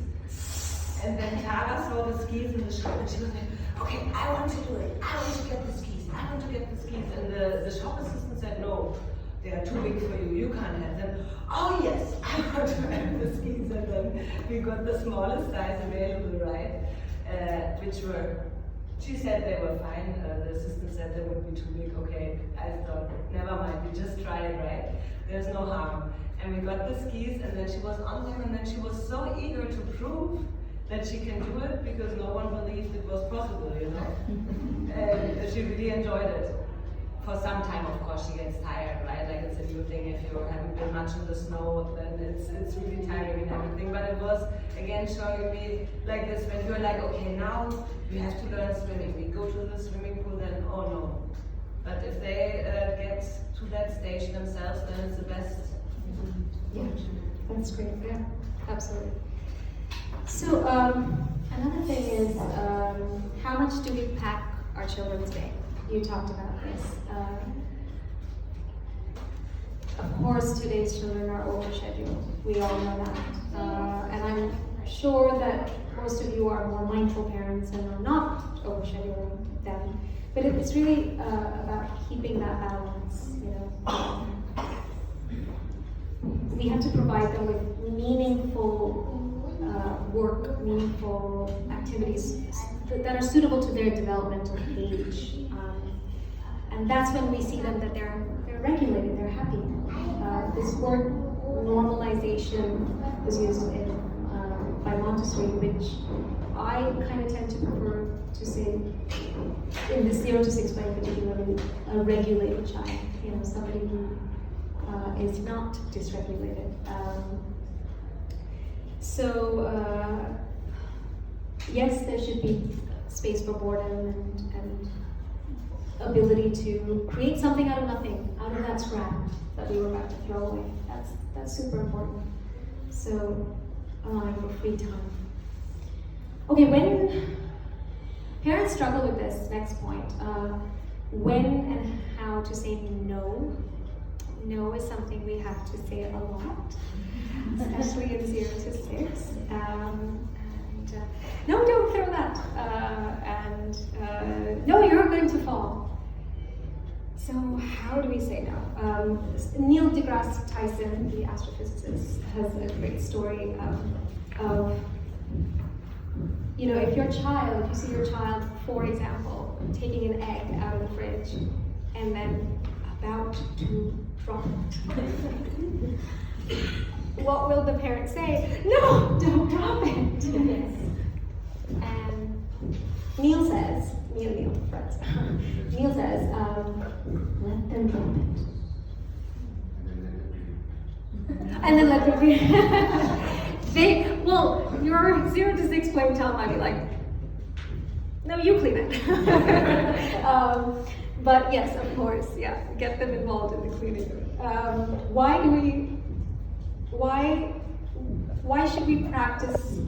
And then Tara saw the skis in the shop and she was like, okay, I want to do it. I want to get the skis. I want to get the skis. And the shop assistant said, no, they are too big for you. You can't have them. Oh yes, I want to have the skis. And then we got the smallest size available, right? Which were, she said they were fine. The assistant said they would be too big. Okay, I thought, never mind. We just tried it, right? There's no harm. And we got the skis and then she was on them and then she was so eager to prove that she can do it because no one believed it was possible, and she really enjoyed it. For some time, of course, she gets tired, right? Like it's a new thing. If you haven't been much in the snow, then it's really tiring and everything. But it was again showing me like this when you're like, okay, now you have to learn swimming. We go to the swimming pool, then oh no. But if they get to that stage themselves, then it's the best. Yeah, that's great. Yeah, absolutely. So another thing is how much do we pack our children's day? You talked about this. Of course, today's children are overscheduled. We all know that. And I'm sure that most of you are more mindful parents and are not overscheduling them. But it's really about keeping that balance, We have to provide them with meaningful work, meaningful activities that are suitable to their developmental age. And that's when we see them that they're regulated, they're happy. This word normalization was used by Montessori, which I kind of tend to prefer to say in the 0 to 6 plane particularly, a regulated child, somebody who is not dysregulated. Yes, there should be space for boredom and ability to create something out of nothing, out of that scrap that we were about to throw away. That's super important. So allowing for free time. Okay, when parents struggle with this next point, when and how to say no. No is something we have to say a lot, especially in 0 to 6. No, don't throw that. No, you're going to fall. So how do we say no? Neil deGrasse Tyson, the astrophysicist, has a great story of if you see your child, for example, taking an egg out of the fridge and then about to drop it. what will the parent say? No, don't drop it. Yes. And Neil says, friends. Neil says, let them drop it. And then let them be. Your 0 to 6 playing child might be like, no, you clean it. But yes, of course, yeah, get them involved in the cleaning. Why should we practice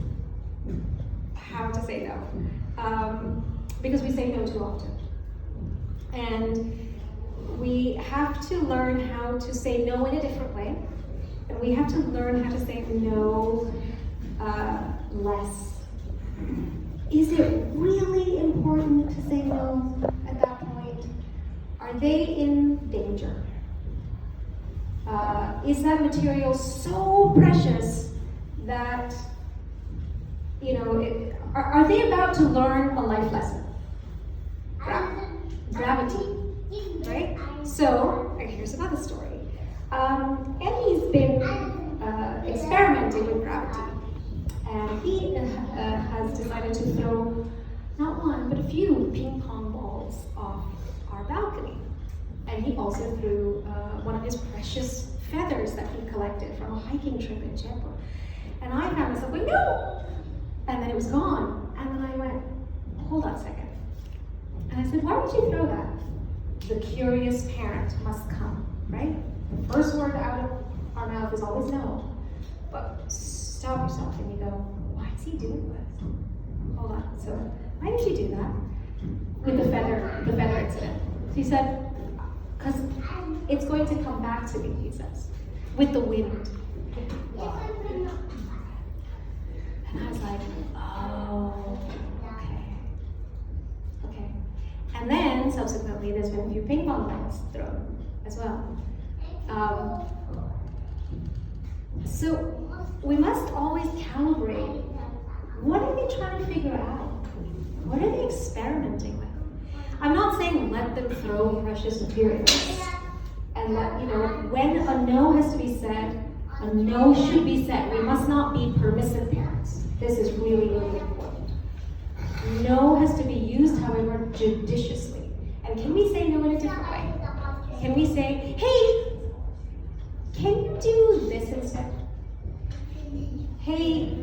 how to say no? Because we say no too often. And we have to learn how to say no in a different way. And we have to learn how to say no less. Is it really important to say no at that point? Are they in danger? Is that material so precious that, are they about to learn a life lesson? Gravity, right? So, here's another story. Eddie's been experimenting with gravity. And he has decided to throw not one, but a few ping pong balls off our balcony. And he also threw one of his precious feathers that he collected from a hiking trip in Jaipur. And I found myself going, no! And then it was gone. And then I went, hold on a second. And I said, why would you throw that? The curious parent must come, right? The first word out of our mouth is always no. But stop yourself and you go, why is he doing this? Hold on, so why did you do that? With the feather incident. So he said, because it's going to come back to me, he says, with the wind. And I was like, oh, okay. And then subsequently there's been a few ping pong balls thrown as well. So we must always calibrate. What are they trying to figure out? What are they experimenting with? I'm not saying let them throw precious materials. And that, when a no has to be said, a no should be said. We must not be permissive parents. This is really, really important. No has to be used, however, judiciously. And can we say no in a different way? Can we say, hey, can you do this instead? Hey,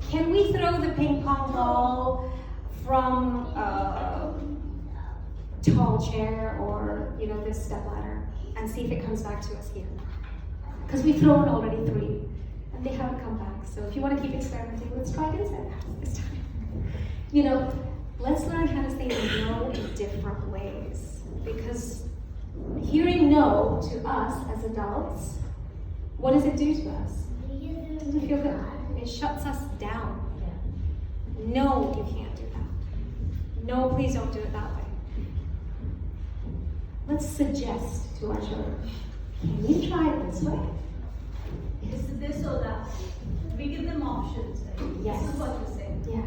can we throw the ping pong ball from a tall chair or, this step ladder and see if it comes back to us here? Because we've thrown already 3 and they haven't come back. So if you want to keep experimenting, let's try it instead this time. Let's learn how to say no in different ways. Because hearing no to us as adults, what does it do to us? It doesn't feel good. It shuts us down. No, you can't do that. No, please don't do it that way. Let's suggest to our children, can we try it this way? Is it this or that? We give them options, right? Yes. This is what you're saying. Yeah.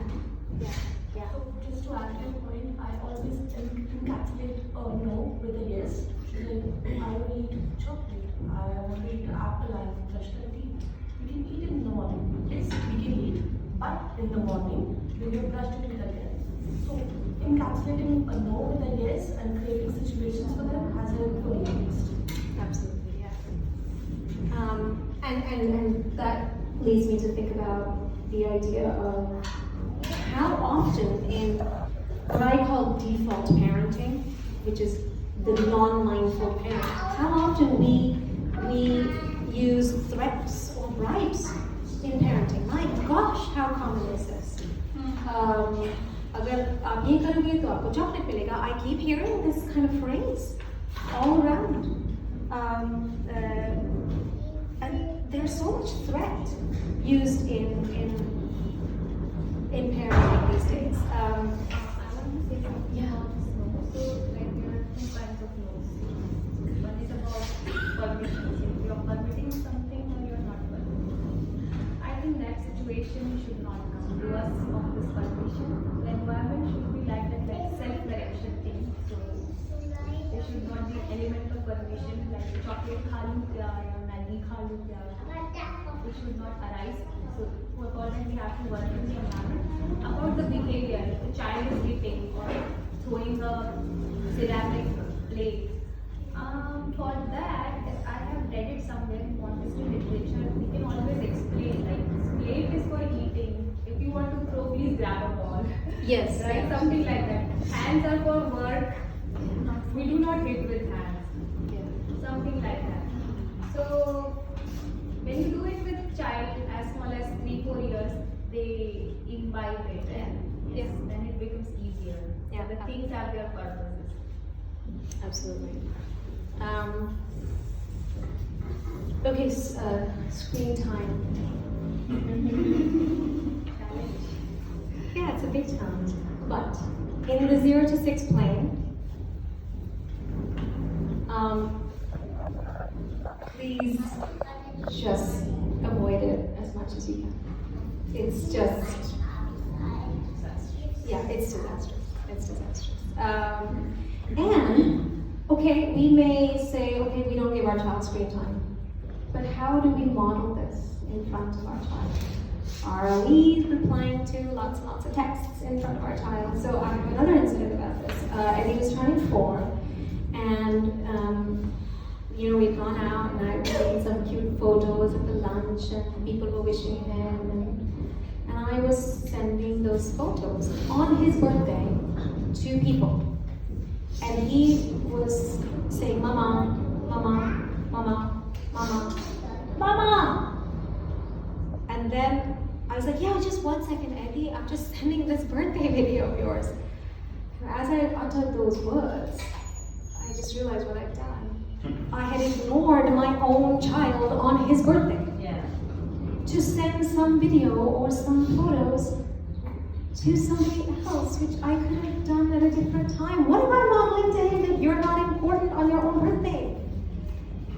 So just to add to your point, I always encapsulate a no with a yes. Like, I want to eat chocolate. I want to eat an apple. I want to brush my teeth. We can eat in the morning. Yes, we can eat, but in the morning, when you brush your teeth again. So encapsulating a no with a yes and creating situations for them has a good taste. Absolutely, yeah. And that leads me to think about the idea of how often in what I call default parenting, which is the non-mindful parent, how often we use threats or bribes in parenting. My gosh, how common is this? अगर आप ये करोगे तो आपको chocolate मिलेगा. I keep hearing this kind of phrase all around. And there's so much threat used in parenting these days. I want to say something. Yeah. So, there are 2 kinds of no's. One is about permission. If you're permitting something or you're not permitting. I think that situation should not come to us of this permission. The environment should be like that, like self-direction thing. So, there should not be element of permission, like chocolate खा लूँ क्या या Maggi खा लूँ क्या. it should not arise. So for that we have to work in the environment. About the behavior, if the child is hitting or throwing a ceramic plate, for that I have read it somewhere in Montessori literature. We can always explain like this plate is for eating. If you want to throw, please grab a ball. Yes. Right, yeah. something like that. Hands are for work. We do not hit with hands. Yeah. Something like that. So when you do it with child as small as 3-4 years, they imbibe it, and yes, then it becomes easier. Yeah. The things have their purposes. Absolutely. Okay, screen time. Challenge. Yeah, it's a big challenge. But in the 0 to 6 plane, please just avoid it as much as you can. It's just, yeah, it's disastrous. It's disastrous. And, okay, we may say, okay, we don't give our child screen time. But how do we model this in front of our child? Are we replying to lots and lots of texts in front of our child? So I have another incident about this. Eddie was turning 4, and you know, we'd gone out and I was taking some cute photos at the lunch, and people were wishing him, and I was sending those photos on his birthday to people. And he was saying, Mama, Mama, Mama, Mama, Mama. And then I was like, yeah, just 1 second, Eddie. I'm just sending this birthday video of yours. And as I uttered those words, I just realized what I'd done. I had ignored my own child on his birthday. Yeah. To send some video or some photos to somebody else, which I could have done at a different time. What am I modeling to him that you're not important on your own birthday?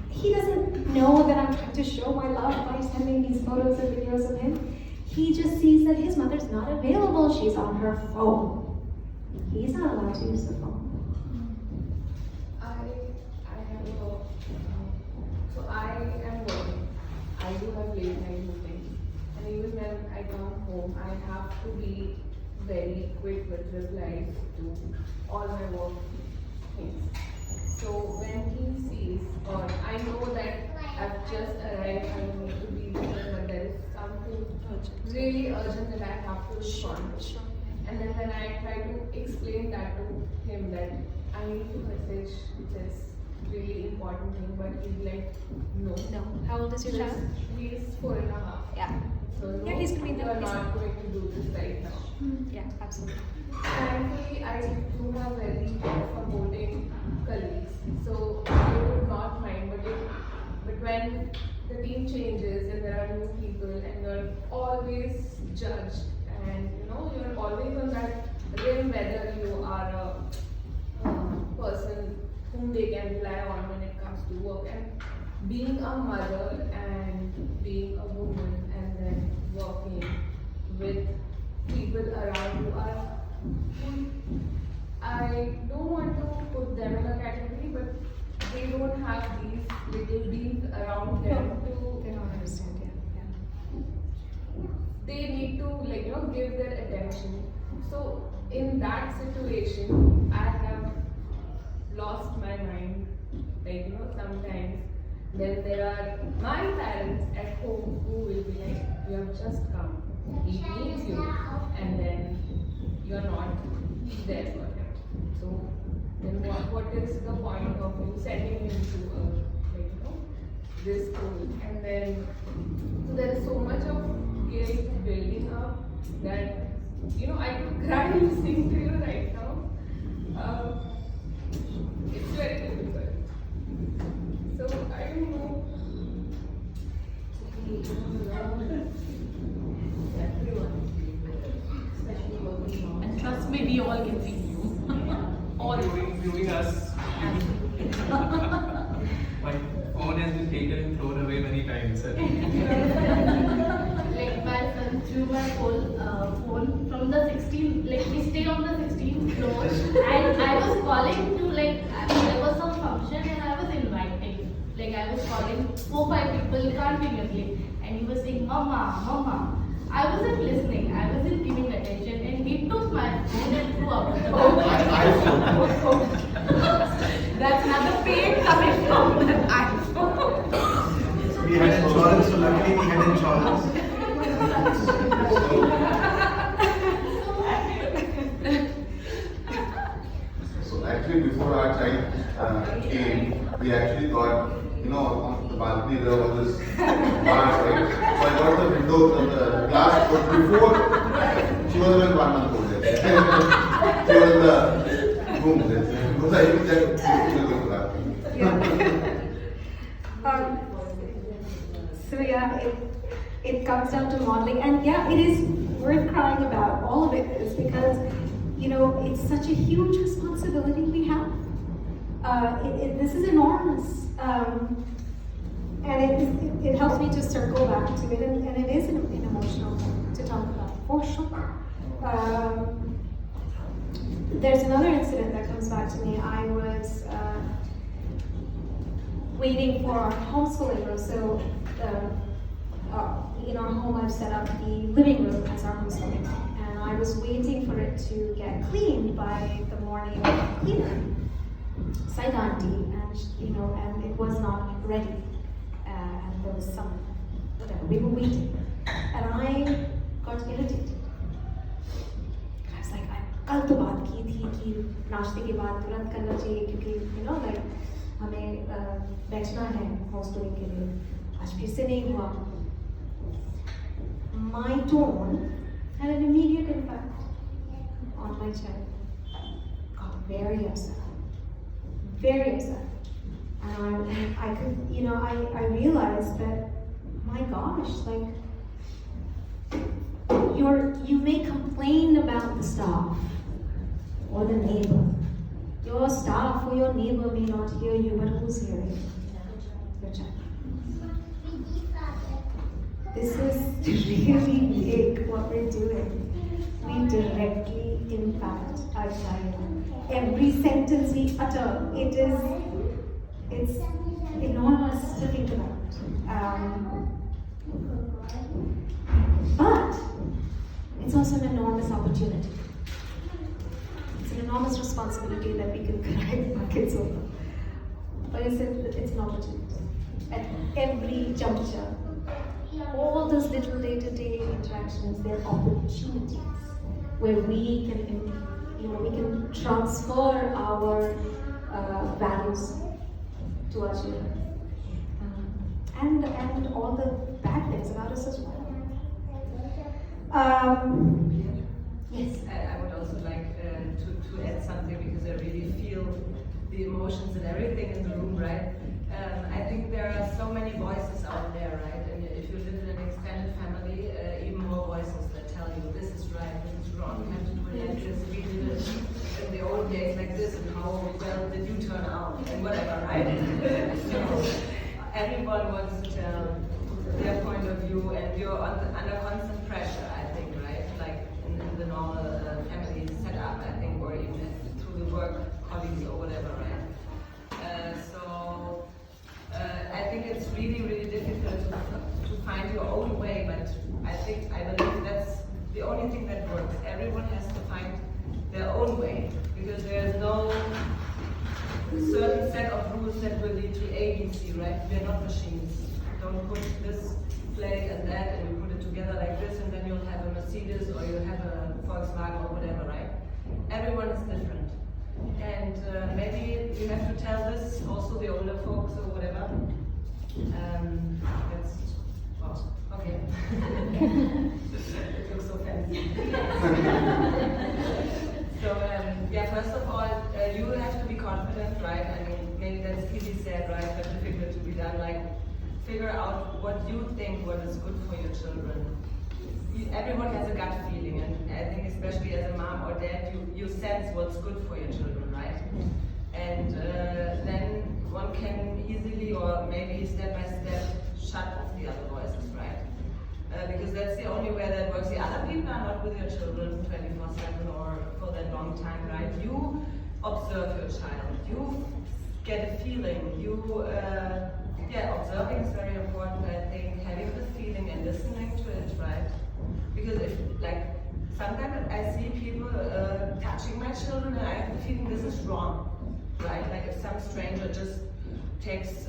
He doesn't know that I'm trying to show my love by sending these photos and videos of him. He just sees that his mother's not available. She's on her phone. He's not allowed to use the phone. I am working. I do have late night meetings, and even when I come home, I have to be very quick with replies to all my work things. So when he sees, or I know that I've just arrived, I need to be there, but there is something really urgent that I have to respond to. And then when I try to explain that to him that I need to message this really important thing, but he's like, no. No. How old is your child? He's 4.5. Yeah. So no, Yeah, he's gonna be you are not going to do this right now. Yeah, absolutely. Thankfully, I do have very supporting colleagues, so they would not mind. But when the team changes and there are new people and you're always judged, and you know you're always on that rim whether you are a person whom they can rely on when it comes to work, and being a mother and being a woman and then working with people around who are, I don't want to put them in a category, but they don't have these little beings around them to, They don't understand yet. Yeah. they need to give their attention. So in that situation, I have lost my mind. Sometimes then there are my parents at home who will be like, you have just come, he needs you, and then you're not there for him. So then what is the point of you sending him to this school? And then so there is so much of guilt building up that I could cry listening to you right now. It's very difficult. So I don't know. And trust me, we all can feel you. All Including us. My phone has been taken and thrown away many times. Like my son threw my whole phone from the 16th, like we stay on the 16th floor, and I was calling to there was some function and I was inviting. Like I was calling 4-5 people continuously, and he was saying, Mama, Mama. I wasn't listening, I wasn't giving attention, and he took my phone and threw out of the bathroom. That's another pain coming from that iPhone. We had insurance, so luckily we had insurance. So actually before our child came, we actually thought, on the balcony there was this bar, right? So I got the window, the glass, but before, she was even 1 month old. She was in the room. Because I think that she was going to So yeah, it comes down to modeling, and yeah, it is worth crying about. All of it is because it's such a huge responsibility we have. This is enormous, and it helps me to circle back to it, and it is an emotional thing to talk about for sure. There's another incident that comes back to me. I was waiting for our homeschooling room. So, in our home, I've set up the living room as our homeschooling room, and I was waiting for it to get cleaned by the morning cleaner, site auntie, and it was not ready, and there was some whatever. We were waiting, and I got irritated. I was like, कल तो बात की थी कि नाश्ते के बाद तुरंत करना चाहिए क्योंकि हमें बैठना है होमस्कूलिंग के लिए. आज फिर से नहीं हुआ. My tone had an immediate impact on my child. Got very upset, and I could, I realized that, my gosh, like you may complain about the staff or the neighbor. Your staff or your neighbor may not hear you, but who's hearing? Your child. This is really big what we're doing. We directly impact our child. Every sentence we utter, it's enormous to think about. But it's also an enormous opportunity. It's an enormous responsibility that we can correct our kids over. But it's an opportunity. At every juncture, all those little day-to-day interactions, they're opportunities where we can transfer our values to our children, and all the bad things about us as well. Yes. I would also like to add something because I really feel the emotions and everything in the room, right? I think there are so many voices out there, right? And if you live in an extended family, even more voices that tell you this is right, this is wrong, you have to do it like this, we did it in the old days like this, and how well did you turn out, and whatever, right? Everyone wants to tell their point of view, and you're under constant pressure, I think, right? Like in the normal family setup, I think, or even through the work colleagues or whatever, right? I think it's really, really difficult to find your own way, but I believe that's the only thing that works. Everyone has to find their own way, because there's no certain set of rules that will lead to A, B, C, right? We're not machines. Don't put this flag and that and you put it together like this and then you'll have a Mercedes or you'll have a Volkswagen or whatever, right? Everyone is different. And maybe you have to tell this also the older folks or whatever. That's, well, okay. It looks so fancy. So, yeah, first of all, you have to be confident, right? I mean, maybe that's easy said, right? But difficult to be done. Like, figure out what you think what is good for your children. Everyone has a gut feeling, and I think especially as a mom or dad, you sense what's good for your children, right? And then one can easily, or maybe step by step, shut off the other voices, right? Because that's the only way that works. The other people are not with your children 24/7 or for that long time, right? You observe your child, you get a feeling, you Yeah, observing is very important. I think having the feeling and listening to it, right? Because if, like, sometimes I see people touching my children and I have the feeling this is wrong, right? Like if some stranger just takes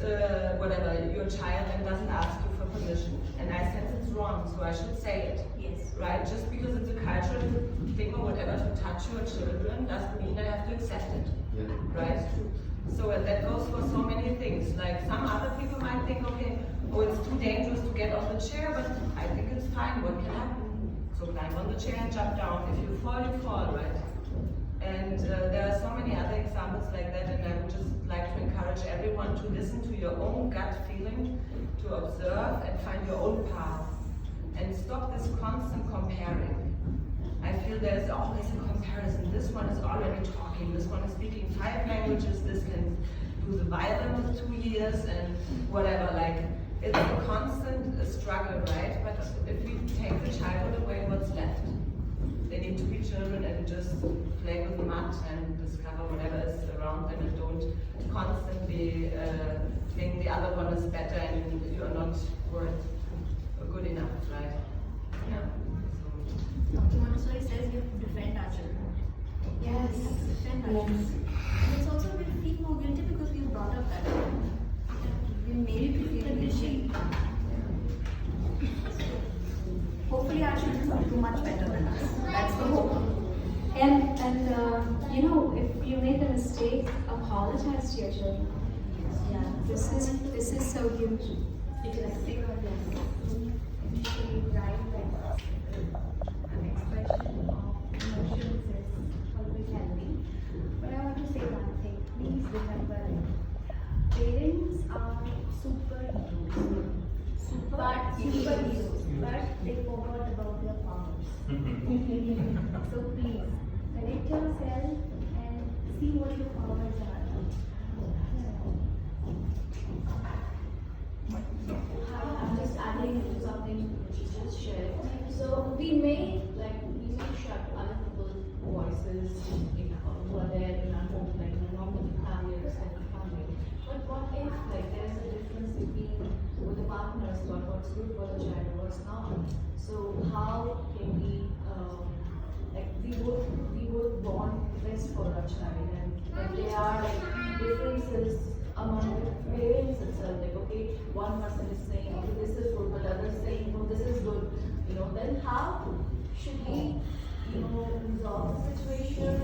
whatever, your child and doesn't ask you for permission. And I sense it's wrong, so I should say it. Yes. Right? Just because it's a cultural thing or whatever to touch your children doesn't mean I have to accept it. Yeah. Right? So that goes for so many things. Like some other people might think, okay, oh, it's too dangerous to get on the chair, but I think it's fine. What can happen? So climb on the chair and jump down. If you fall, right? And there are so many other examples like that, and I would just like to encourage everyone to listen to your own gut feeling, to observe and find your own path, and stop this constant comparing. I feel there's always a comparison. This one is already talking, this one is speaking 5 languages, this can do the violin with 2 years and whatever. Like, it's a constant struggle, right? But if we take the childhood away, what's left? They need to be children and just play with mud and discover whatever is around them, and don't constantly think the other one is better and you're not worth good enough, right? Yeah. Dr. Montessori says we have to defend our children. Yes. We have to defend our children. And it's also we feel more guilty because we brought up that way. We made it feel guilty. Hopefully our children will do much better than us. That's the hope. And you know, if you made the mistake, apologize to your children. Yeah. This is so huge. It's a stick or this. An expression of emotions is always healthy. But I want to say one thing. Please remember it. Parents are superheroes. But they forgot about their powers. So please, connect yourself and see what your powers are. I'm just adding to something which is just shared. So we may shut other people's voices who are there in our home, like normal family or extended family. But what if there's a difference between with the partners about what's good for the child and what's not? So how can we we both want best for our child, and there are differences among the parents itself, okay, one person is saying, okay, this is good, but others saying, no, this is good, then how should we, resolve the situation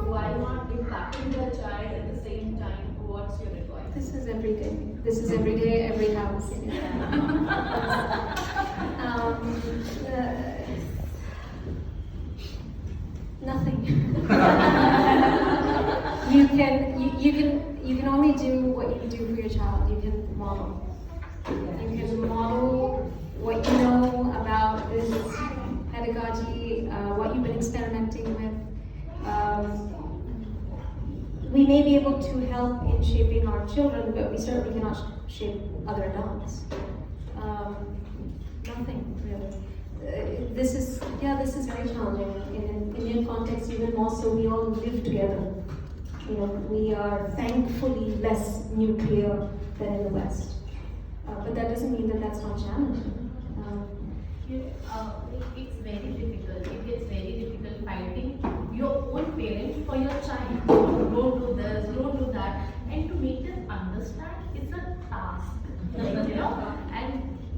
while not impacting the child at the same time? What's your advice? This is every day. This is every day, every house. Nothing. You can only do what you can do for your child. You can model. You can model what you know about this pedagogy, what you've been experimenting with. We may be able to help in shaping our children, but we certainly cannot shape other adults. Nothing really. This is very challenging in an Indian context, even more so. We all live together. We are thankfully less nuclear than in the West, but that doesn't mean that that's not challenging. It's very difficult. It gets very difficult fighting your own parent for your child. Don't do this, don't do that. And to make them understand, it's a task. And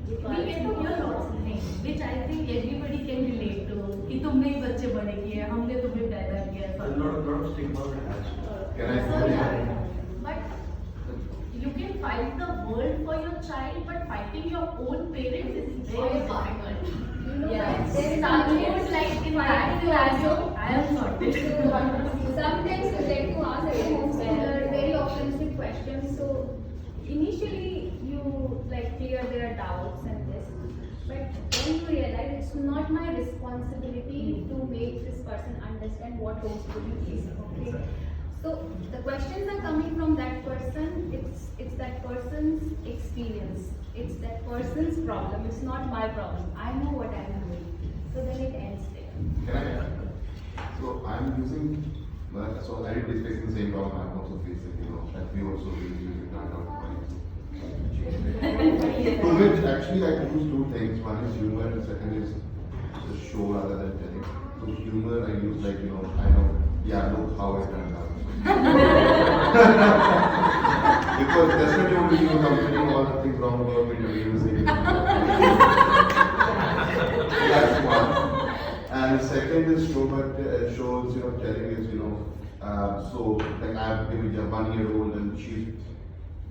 we get to hear lots of things, which I think everybody can relate to. कि तुमने ही बच्चे बड़े किए, हमने तुम्हें पैदा किया. A lot of stigma attached. Can I So say yeah, but you can fight the world for your child, but fighting your own parents is very difficult. Yes. Sometimes like in that scenario, I am sorted. Sometimes you get to ask a homeschooler very offensive questions. So initially you clear their doubts and this, but then you realize it's not my responsibility to make this person understand what homeschooling is. Okay. So the questions are coming from that person. It's that person's experience. It's that person's problem. It's not my problem. I know what I'm doing. So then it ends there. Can I? So I'm using, so I did discuss the same problem. I'm also facing, that we also use it out of To which actually I use two things. One is humor and second is the show rather than telling. So humor I use like, kind of, yeah, look how it turned out. Because yesterday only you were complaining all the things wrong about me to use it. That's one. And the second is show, but shows, telling is, so like I'm maybe a 1 year old and she's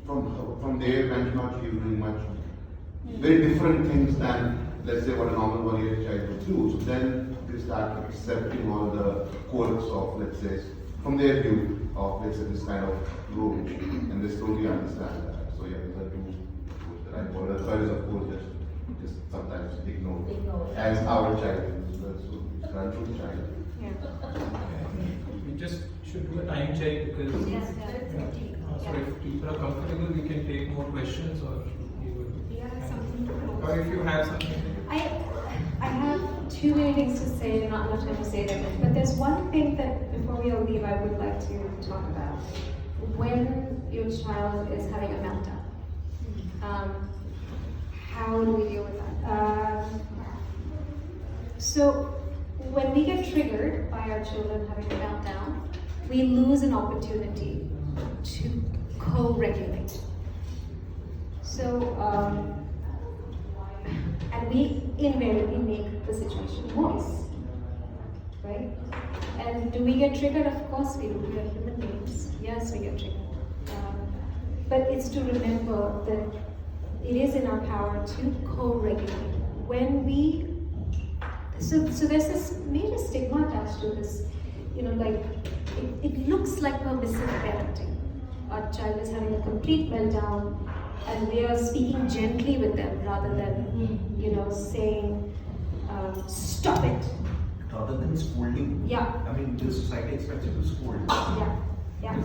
from their benchmark she's doing much very different things than let's say what a normal 1 year child would do. So then they start accepting all the quirks of let's say from their view of let's say this kind of role and they slowly understand that. So yeah, these are two quotes that I follow. The third is of course just sometimes ignore as our child is so control child. We just should do a time check because so if people are comfortable, we can take more questions or you will. Something to close. Or if you have something. I have too many things to say, not enough time to say them. But there's one thing that before we all leave, I would like to talk about. When your child is having a meltdown, how do we deal with that? So when we get triggered by our children having a meltdown, we lose an opportunity to co-regulate. So, and we invariably make the situation worse, right? And do we get triggered? Of course we do. We are human beings. Yes, we get triggered. But it's to remember that it is in our power to co-regulate. When we, so there's this major stigma attached to this, like it looks like permissive parenting. Our child is having a complete meltdown, and we are speaking gently with them rather than, saying, stop it. Rather than scolding. Yeah. I mean, the society expects you to scold. Yeah.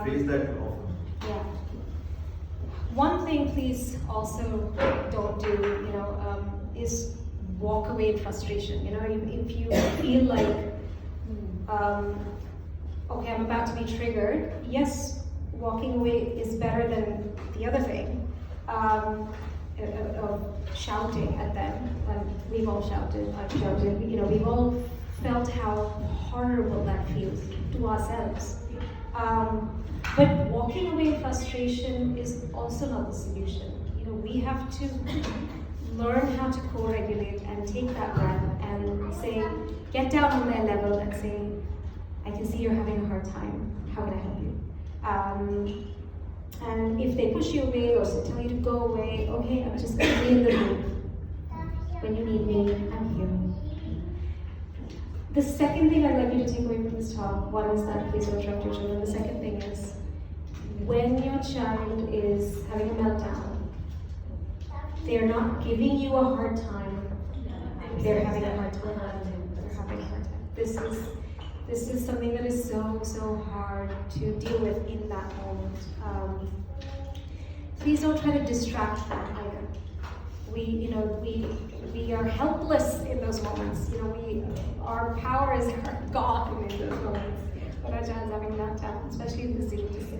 Phrase that often. Yeah. One thing, please also don't do, is walk away in frustration. If you feel like, okay, I'm about to be triggered. Yes, walking away is better than the other thing, of shouting at them. We've all shouted, I've shouted, we've all felt how horrible that feels to ourselves. But walking away in frustration is also not the solution. We have to learn how to co-regulate and take that breath and say, get down on their level and say, I can see you're having a hard time. How can I help you? And if they push you away or tell you to go away, okay, I'm just going to be in the room. When you need me, I'm here. The second thing I'd like you to take away from this talk, one is that please don't interrupt your children. The second thing is, when your child is having a meltdown, they're not giving you a hard time. They're having a hard time. They're having a hard time. This is something that is so hard to deal with in that moment. Please don't try to distract them either. We are helpless in those moments. Our power is gone in those moments. When our child's having that time, especially in the 0 to 6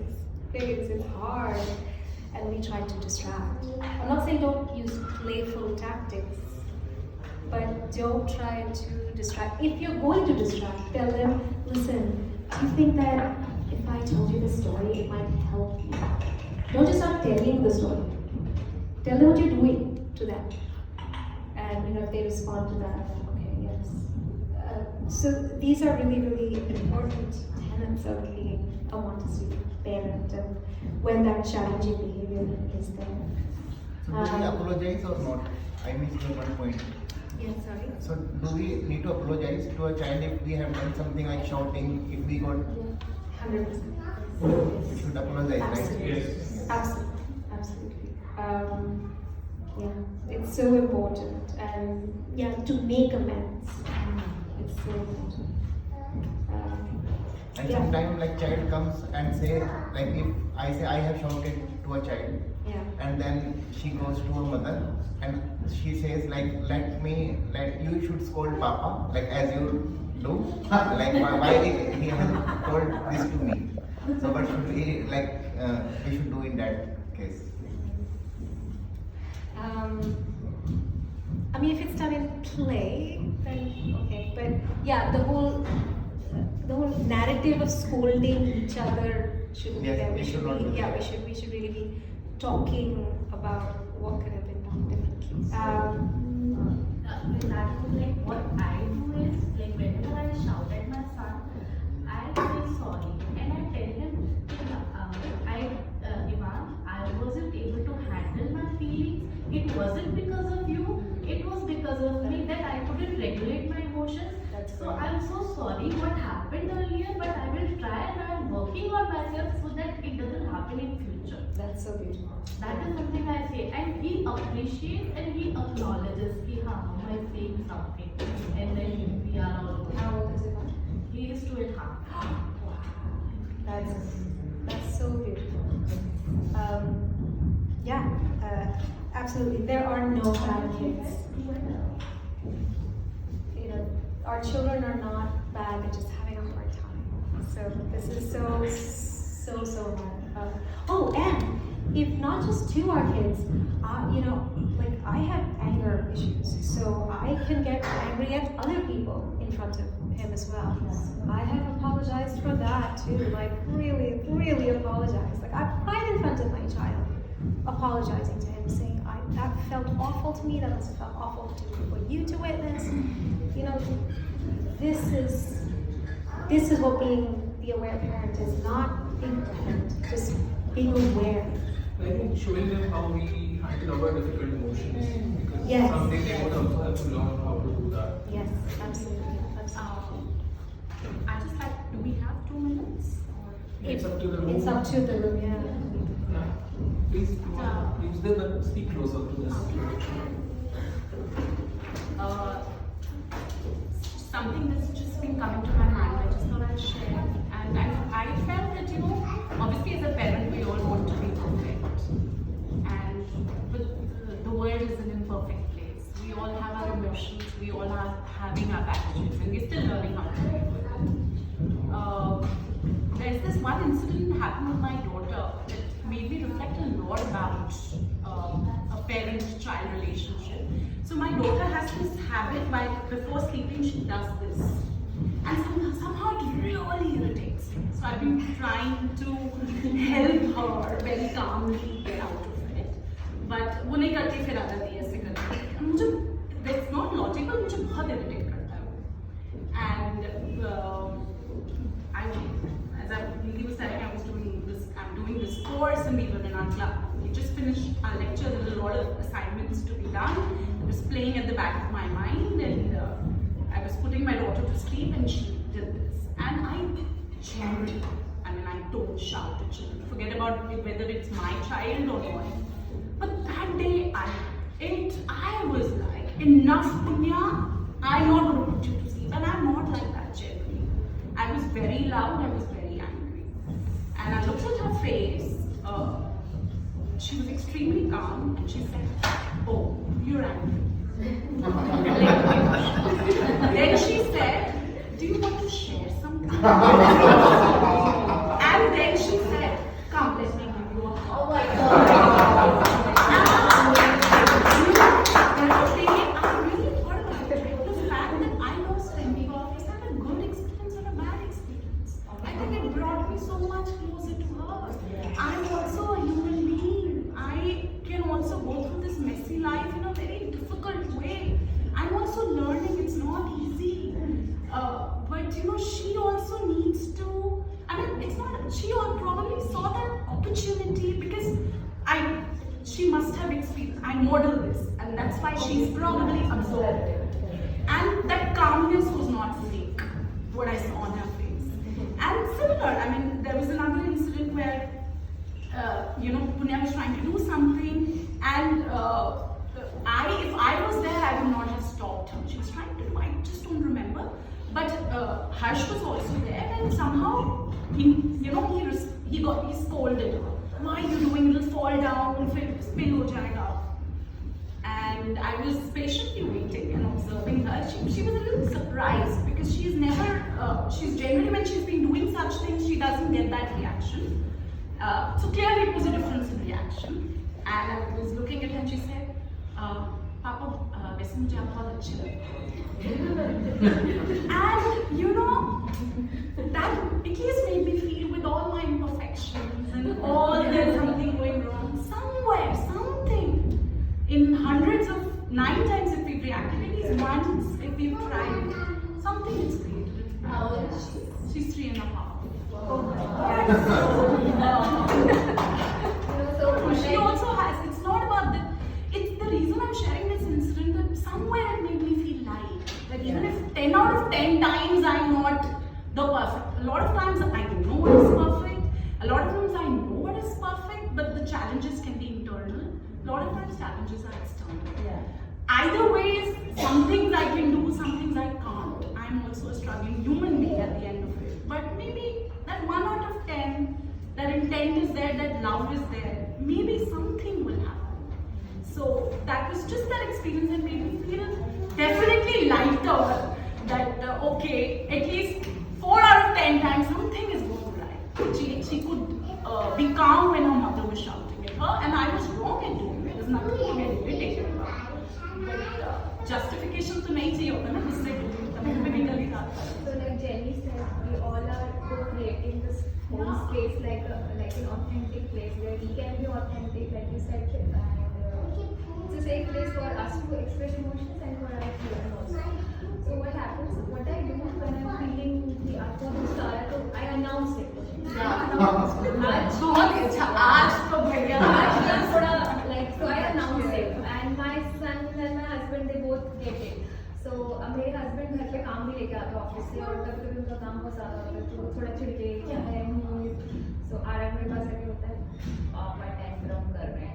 phase, it's hard, and we try to distract. I'm not saying don't use playful tactics, but don't try to distract. If you're going to distract, tell them, listen, do you think that if I told you the story, it might help you? Don't just start telling the story. Tell them what you're doing to them. And if they respond to that, then okay, yes. So these are really, really important tenets of being a Montessori parent, and when that challenging behavior is there. So do we apologize or not? I missed the one point. Yes, sorry. So do we need to apologize to a child if we have done something like shouting, if we got 100%. we should apologize, Absolutely. right? Yes. Absolutely. It's so important, and to make amends. It's so important. And sometimes like child comes and say, like if I say I have shouted to a child, and then she goes to her mother and she says like you should scold Papa, like as you do, like why he has told this to me. So what should we we should do in that case. I mean, if it's done in play, then okay. But yeah, the whole narrative of scolding each other shouldn't be Yes, there. we should not do that. We should really be talking about what could have been done differently. In that case, like what I do is, like whenever I shout at my son, I say sorry and I tell him, Ivan, I wasn't able to handle my feelings. It wasn't because of you. It was because of me that I couldn't regulate my emotions. So I'm so sorry what happened earlier, but I will try and I'm working on myself so that it doesn't happen in future. That's so beautiful. That is something I say, and he appreciates and he acknowledges that Mama is saying something, and then we are all okay. How old is it? He is 2.5. Wow, that's so beautiful. Yeah, absolutely. There are no bad kids. You know, our children are not bad; they're just having a hard time. So this is so hard. Oh, and if not just to our kids, you know, like I have anger issues, so I can get angry at other people in front of him as well. I have apologized for that too, like really apologized. Like I've cried in front of my child, apologizing to him, saying that felt awful to me, that must have felt awful for you to witness. You know, this is what being the aware parent is, not being a parent, just being aware. I think showing them how we handle our difficult emotions, because Yes. someday they would also have to learn how to do that. Yes, absolutely. I just like, do we have 2 minutes? It's up to the room. It's up to the room, yeah. Yeah. Please speak closer to this. Something that's just been coming to my mind, I just thought I'd share. And I felt that, you know, obviously as a parent, we all want to be perfect. But the world is an imperfect place. We all have our emotions, we all are having our packages, and we're still learning how to deal with it. There's this one incident that happened with my daughter that made me reflect a lot about a parent-child relationship. So my daughter has this habit, before sleeping she does this. And somehow it really irritates me. So I've been trying to help her very calmly get out of it. But वो नहीं करती, फिर आदत है ऐसे करती है. And मुझे, that's not logical, मुझे बहुत irritate करता है वो. And as he was saying, I'm doing this course and we were in our club. We just finished our lecture, there were a lot of assignments to be done. It was playing at the back of my mind, and I was putting my daughter to sleep and she did this. And I don't shout at children. Forget about whether it's my child or not. But that day I was like, enough Punya, I'm not going to put you to sleep. And I'm not like that generally. I was very loud, I was very angry. And I looked at her face, she was extremely calm, and she said, oh, you're angry. Then she said, do you want to share something? And then she said, come, let me give you a hug. Oh my God. I really thought about it. The fact that I lost temper, is that a good experience or a bad experience? I think it brought me so much closer to her. I'm also a human being. I can also go through this messy life in a very difficult way. I'm also learning, it's not easy. But you know, she also needs to, it's not, she probably saw that opportunity because she must have experienced, I model this, and that's why she's probably absorbed it. And that calmness was not fake, what I saw on her face. And similar, there was another incident where, Punya was trying to do something, and if I was there, I would not have stopped her. She was trying to do, I just don't remember. But Harsh was also there, and somehow he scolded her. Why are you doing? You'll fall down, spill ho jayega. And I was patiently waiting and observing her. She was a little surprised because she's generally, when she's been doing such things, she doesn't get that reaction. So clearly it was a difference in reaction. And I was looking at her and she said, Papa, वैसे मुझे आप बहुत अच्छे लगते हैं. And you know, that at least made me feel with all my imperfections and all there's something going wrong. Somewhere, something. In hundreds of 9 times if we've reacted, at least once if we've tried, something is created. How old is she? She's 3.5. Oh my So she also has, it's not about the, it's the reason I'm sharing this incident that somewhere it made me feel light. That even if 10 out of 10 times I'm not the perfect, a lot of times I don't know what is perfect, a lot of times I know what is perfect, but the challenges can be internal, a lot of times challenges are external. Either ways, some things I can do, some things I can't. I'm also a struggling human being at the end of it. But maybe that 1 out of 10, that intent is there, that love is there, maybe something will happen. So that was just that experience that made me feel definitely lighter that, okay, at least 4 out of 10 times something is going right. She could be calm when her mother was shouting at her, and I was wrong in doing it. There's nothing to get irritated about. But justification to nahi chahiye hota na, jisse मैं निकल ही रहा था. So like Jenny said, we all are co-creating this home space like an authentic place where we can be authentic, like you said, and it's a safe place for us to express emotions and for our children also. So what happens? What I do when I'm feeling the atmosphere, I announce it. So I announce it, and my son and my husband, they both get it. So मेरे husband घर पे काम भी लेके आते office से, और कभी कभी उनका काम बहुत ज़्यादा होता है तो थोड़ा चिढ़के चाहे सो आराम मेरे पास आके होता है पापा टेंट्रम कर रहे हैं.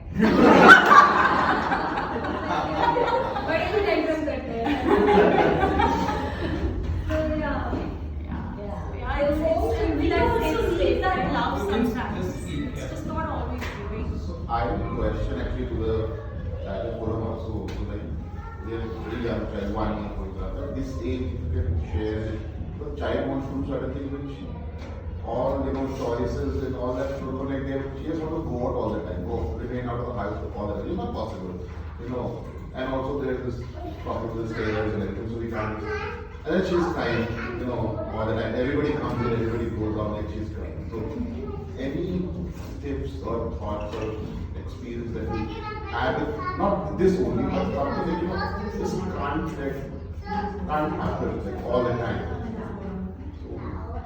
बड़े भी टेंट्रम करते हैं. So that love sometimes. It's just not always giving. So I have a question actually to the forum also. So like they are very young child, 1 year for example. At this age, you can share it. The child wants to do certain things which all choices and all that. So like she just want to go out all the time, remain out of the house all the time. It's not possible, And also there's this problem with the stairs and everything, so we can't. And then she's crying, all the time. Everybody comes in, everybody goes out like she's crying. So any tips or thoughts or experience that we had, not this only, but something that this can't happen like all the time. So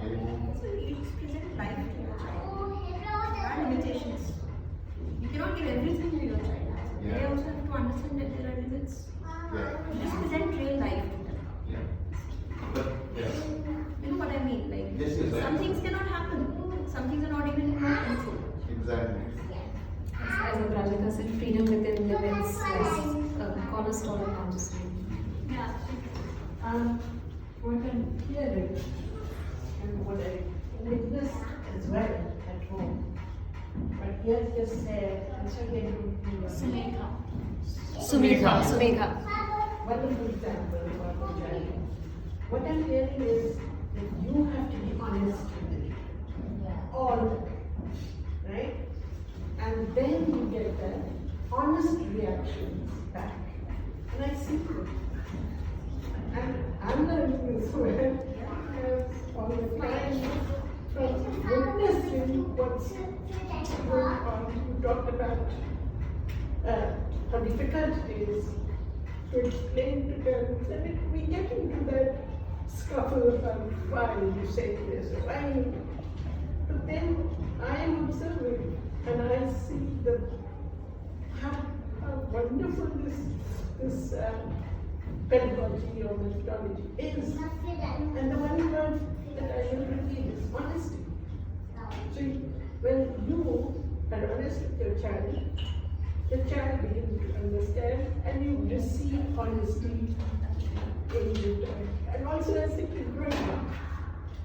anything? Present life to your child. There are limitations. You cannot give everything to your child. They also have to understand that there are limits. Just present real life to them. But, You know what I mean? Like some things cannot happen. Some things are not even in your control. Exactly. As Rajika said, freedom within limits is a cornerstone of Montessori. What I'm hearing and what I witness as well at home, but Pia just said, I'm sorry, Sumekha. Wonderful example about the child. What I'm hearing is that you have to be honest with it. All of it. Right? And then you get that honest reactions back. And I see it. And I'm learning this where on the client from witnessing what's going on. You talked about how difficult it is to explain to parents, and we get into that scuffle about why you say this or why you. But then I am observing and I see how wonderful this pedagogy or methodology is. And the one word that I will repeat is honesty. So when you are honest with your child, the child begins to understand and you receive honesty in return. And also as it is growing up,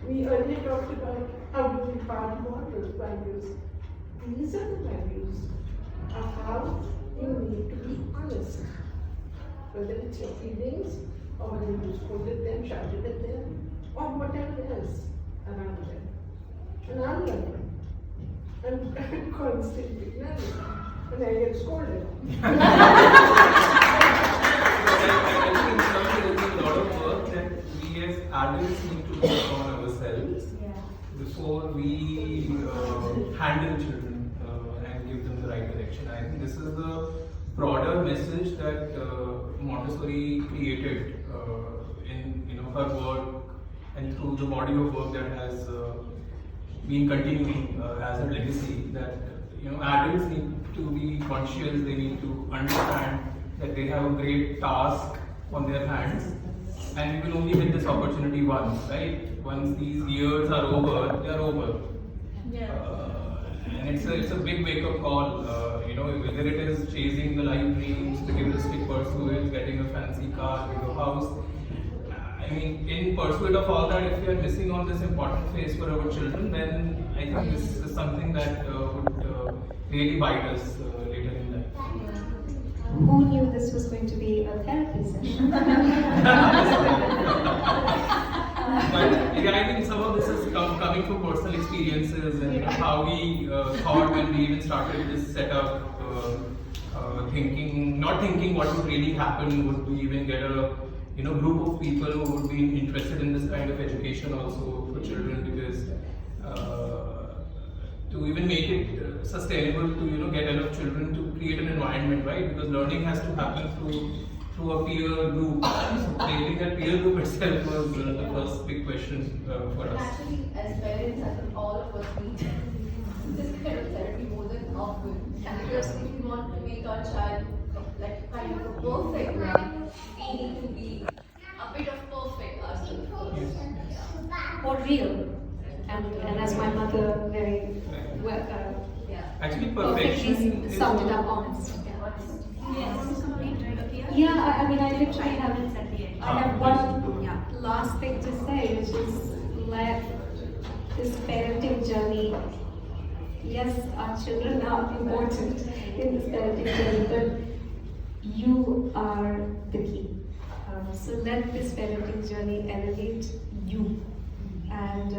we earlier talked about how do we pass moral values. These are the values of how you need to be honest. Whether it's your feelings, or whether you scolded them, shouted at them, or whatever else around them. And I'm learning I'm constantly yelling, and I get scolded. I think there's a lot of work that we as adults need to do on ourselves before we handle children and give them the right direction. I think this is the broader message that Montessori created in her work and through the body of work that has been continuing as a legacy. That adults need to be conscious. They need to understand that they have a great task on their hands, and we will only get this opportunity once, right? Once these years are over, they are over. And it's a big wake-up call, whether it is chasing the life dreams, materialistic pursuits, getting a fancy car, bigger house. I mean, in pursuit of all that, if we are missing on this important phase for our children, then I think this is something that would really bite us later in life. Who knew this was going to be a therapy session? But again, I think some of this is coming from personal experiences and how we thought when we even started this setup, not thinking what would really happen. Would we even get a group of people who would be interested in this kind of education also for children? Because to even make it sustainable, to get enough children to create an environment, right? Because learning has to happen through a peer group. So creating a peer group itself was the first big question for us. Actually, as parents, I think all of us need this kind of therapy more than often. Because if we want to make our child like kind of a perfect one, we need to be a bit of perfect ourselves first. Or real. And as my mother very well, actually perfection perfectly summed it up, honest. Yeah. I mean, I literally have one last thing to say, which is like this parenting journey. Yes, our children are important in this parenting journey, but you are the key. So let this parenting journey elevate you, and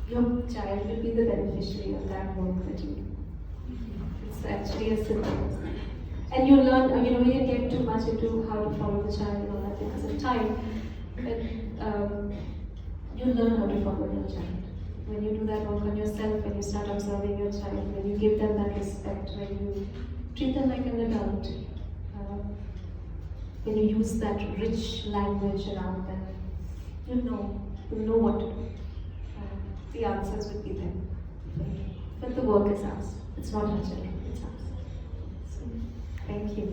your child will be the beneficiary of that work that you do. It's actually as simple as that. And you learn, we didn't get too much into how to follow the child and all that because of time, but you learn how to follow your child. When you do that work on yourself, when you start observing your child, when you give them that respect, when you treat them like an adult, when you use that rich language around them, you know what to do. The answers would be there. But the work is ours. It's not our children, it's ours. So, thank you.